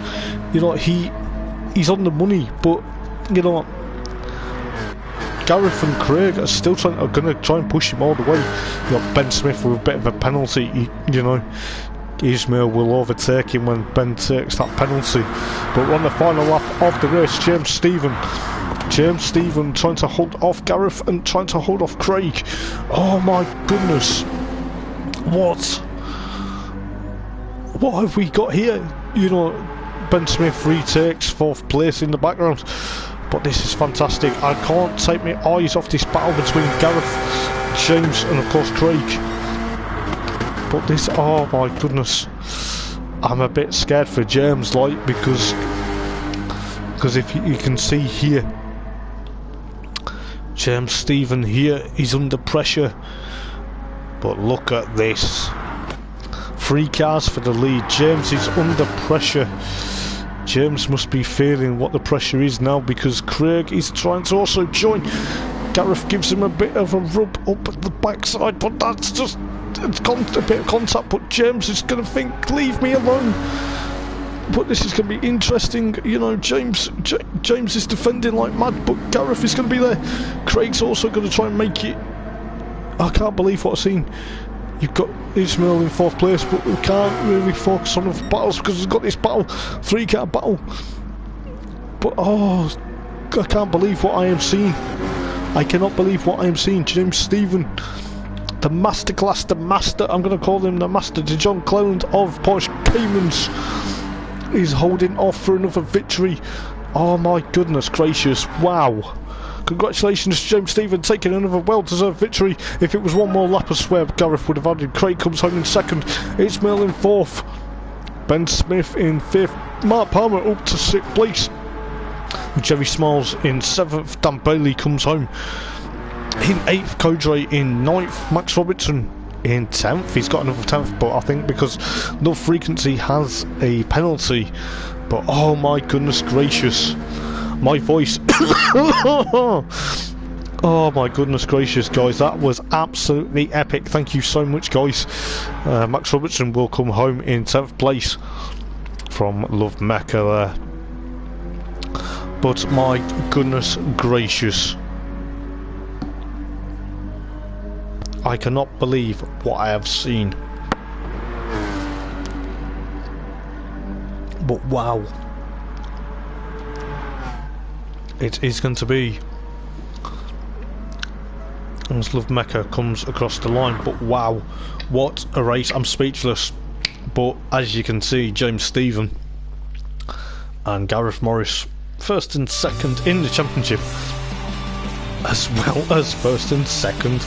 You know, he's on the money, but you know, Gareth and Craig are still going to try and push him all the way. You got Ben Smith with a bit of a penalty. You know, Ismail will overtake him when Ben takes that penalty. But we're on the final lap of the race. James Stephen trying to hold off Gareth and trying to hold off Craig. Oh my goodness, what have we got here? You know, Ben Smith retakes 4th place in the background. But this is fantastic. I can't take my eyes off this battle between Gareth, James and of course Craig. But this, oh my goodness, I'm a bit scared for James, like, because if you can see here, James Stephen here, he's under pressure. But look at this, 3 cars for the lead. James is under pressure. James must be feeling what the pressure is now, because Craig is trying to also join. Gareth gives him a bit of a rub up at the backside, but that's just, it's a bit of contact. But James is going to think, leave me alone. But this is going to be interesting. You know, James is defending like mad, but Gareth is going to be there. Craig's also going to try and make it. I can't believe what I've seen. You've got Ismail in 4th place, but we can't really focus on the battles because we've got this battle, 3-car battle. But oh, I can't believe what I am seeing. I cannot believe what I am seeing. James Stephen, the masterclass, the master, I'm going to call him the master, the John Cleland of Porsche Caymans, is holding off for another victory. Oh my goodness gracious, wow. Congratulations, James Stephen, taking another well-deserved victory. If it was one more lap, I swear Gareth would have added. Craig comes home in 2nd. Ismail in 4th. Ben Smith in 5th. Mark Palmer up to 6th place. Jerry Smalls in 7th. Dan Bailey comes home in 8th. Codray in 9th. Max Robertson in 10th. He's got another 10th, but I think because Low Frequency has a penalty. But oh my goodness gracious, my voice. Oh my goodness gracious, guys, that was absolutely epic. Thank you so much, guys. Max Robertson will come home in 10th place from Love Mecca there. But my goodness gracious, I cannot believe what I have seen. But wow, it is going to be as Love Mecca comes across the line. But wow, what a race. I'm speechless. But as you can see, James Stephen and Gareth Morris first and second in the championship, as well as first and second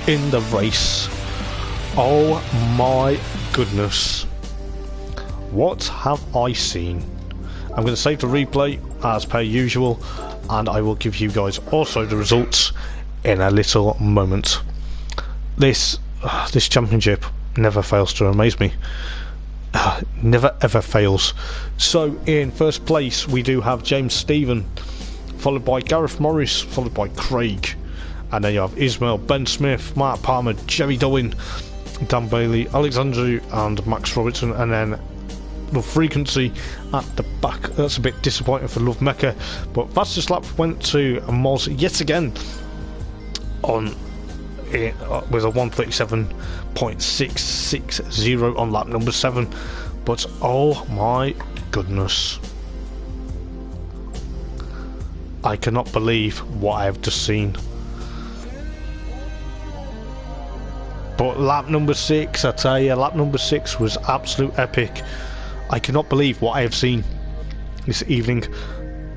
in the race. Oh my goodness, what have I seen? I'm going to save the replay as per usual, and I will give you guys also the results in a little moment. This championship never fails to amaze me. Never ever fails. So in first place we do have James Stephen, followed by Gareth Morris, followed by Craig, and then you have Ismail, Ben Smith, Mark Palmer, Jerry Dowen, Dan Bailey, Alexandru and Max Robertson, and then the frequency at the back. That's a bit disappointing for Love Mecca, but fastest lap went to Moz yet again on with a 1:37.660 on lap number 7. But oh my goodness, I cannot believe what I have just seen. But lap number 6, I tell you, lap number 6 was absolute epic. I cannot believe what I have seen this evening.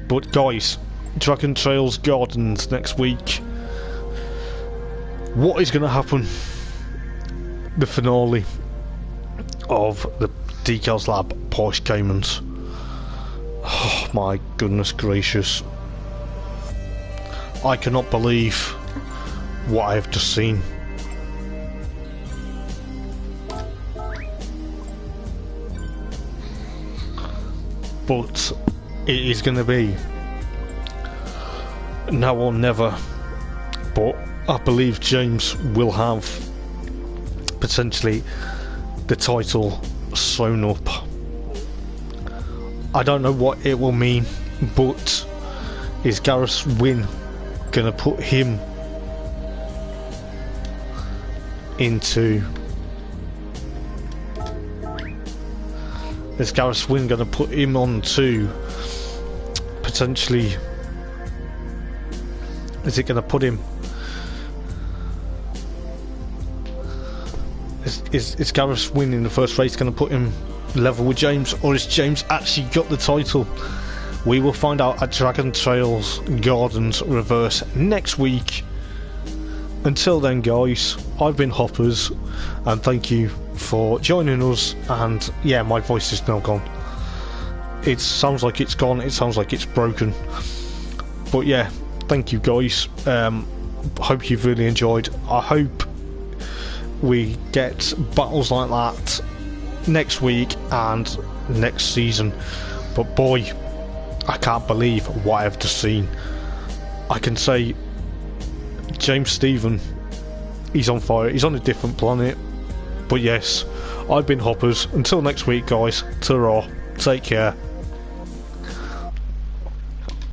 But guys, Dragon Trails Gardens next week. What is going to happen? The finale of the Decals Lab Porsche Caymans. Oh my goodness gracious. I cannot believe what I have just seen. But it is going to be now or never. But I believe James will have potentially the title sewn up. I don't know what it will mean, but is Gareth's win going to put him into... Is Gareth's win going to put him on to potentially... Is it going to put him... Is Gareth's win in the first race going to put him level with James, or has James actually got the title? We will find out at Dragon Trails Gardens Reverse next week. Until then guys, I've been Hoppers, and thank you for joining us. And yeah, my voice is now gone. It sounds like it's gone, it sounds like it's broken. But yeah, thank you guys. Hope you've really enjoyed. I hope we get battles like that next week and next season. But boy, I can't believe what I've just seen. I can say James Stephen, he's on fire, he's on a different planet. But yes, I've been Hoppers. Until next week guys, ta-ra, take care.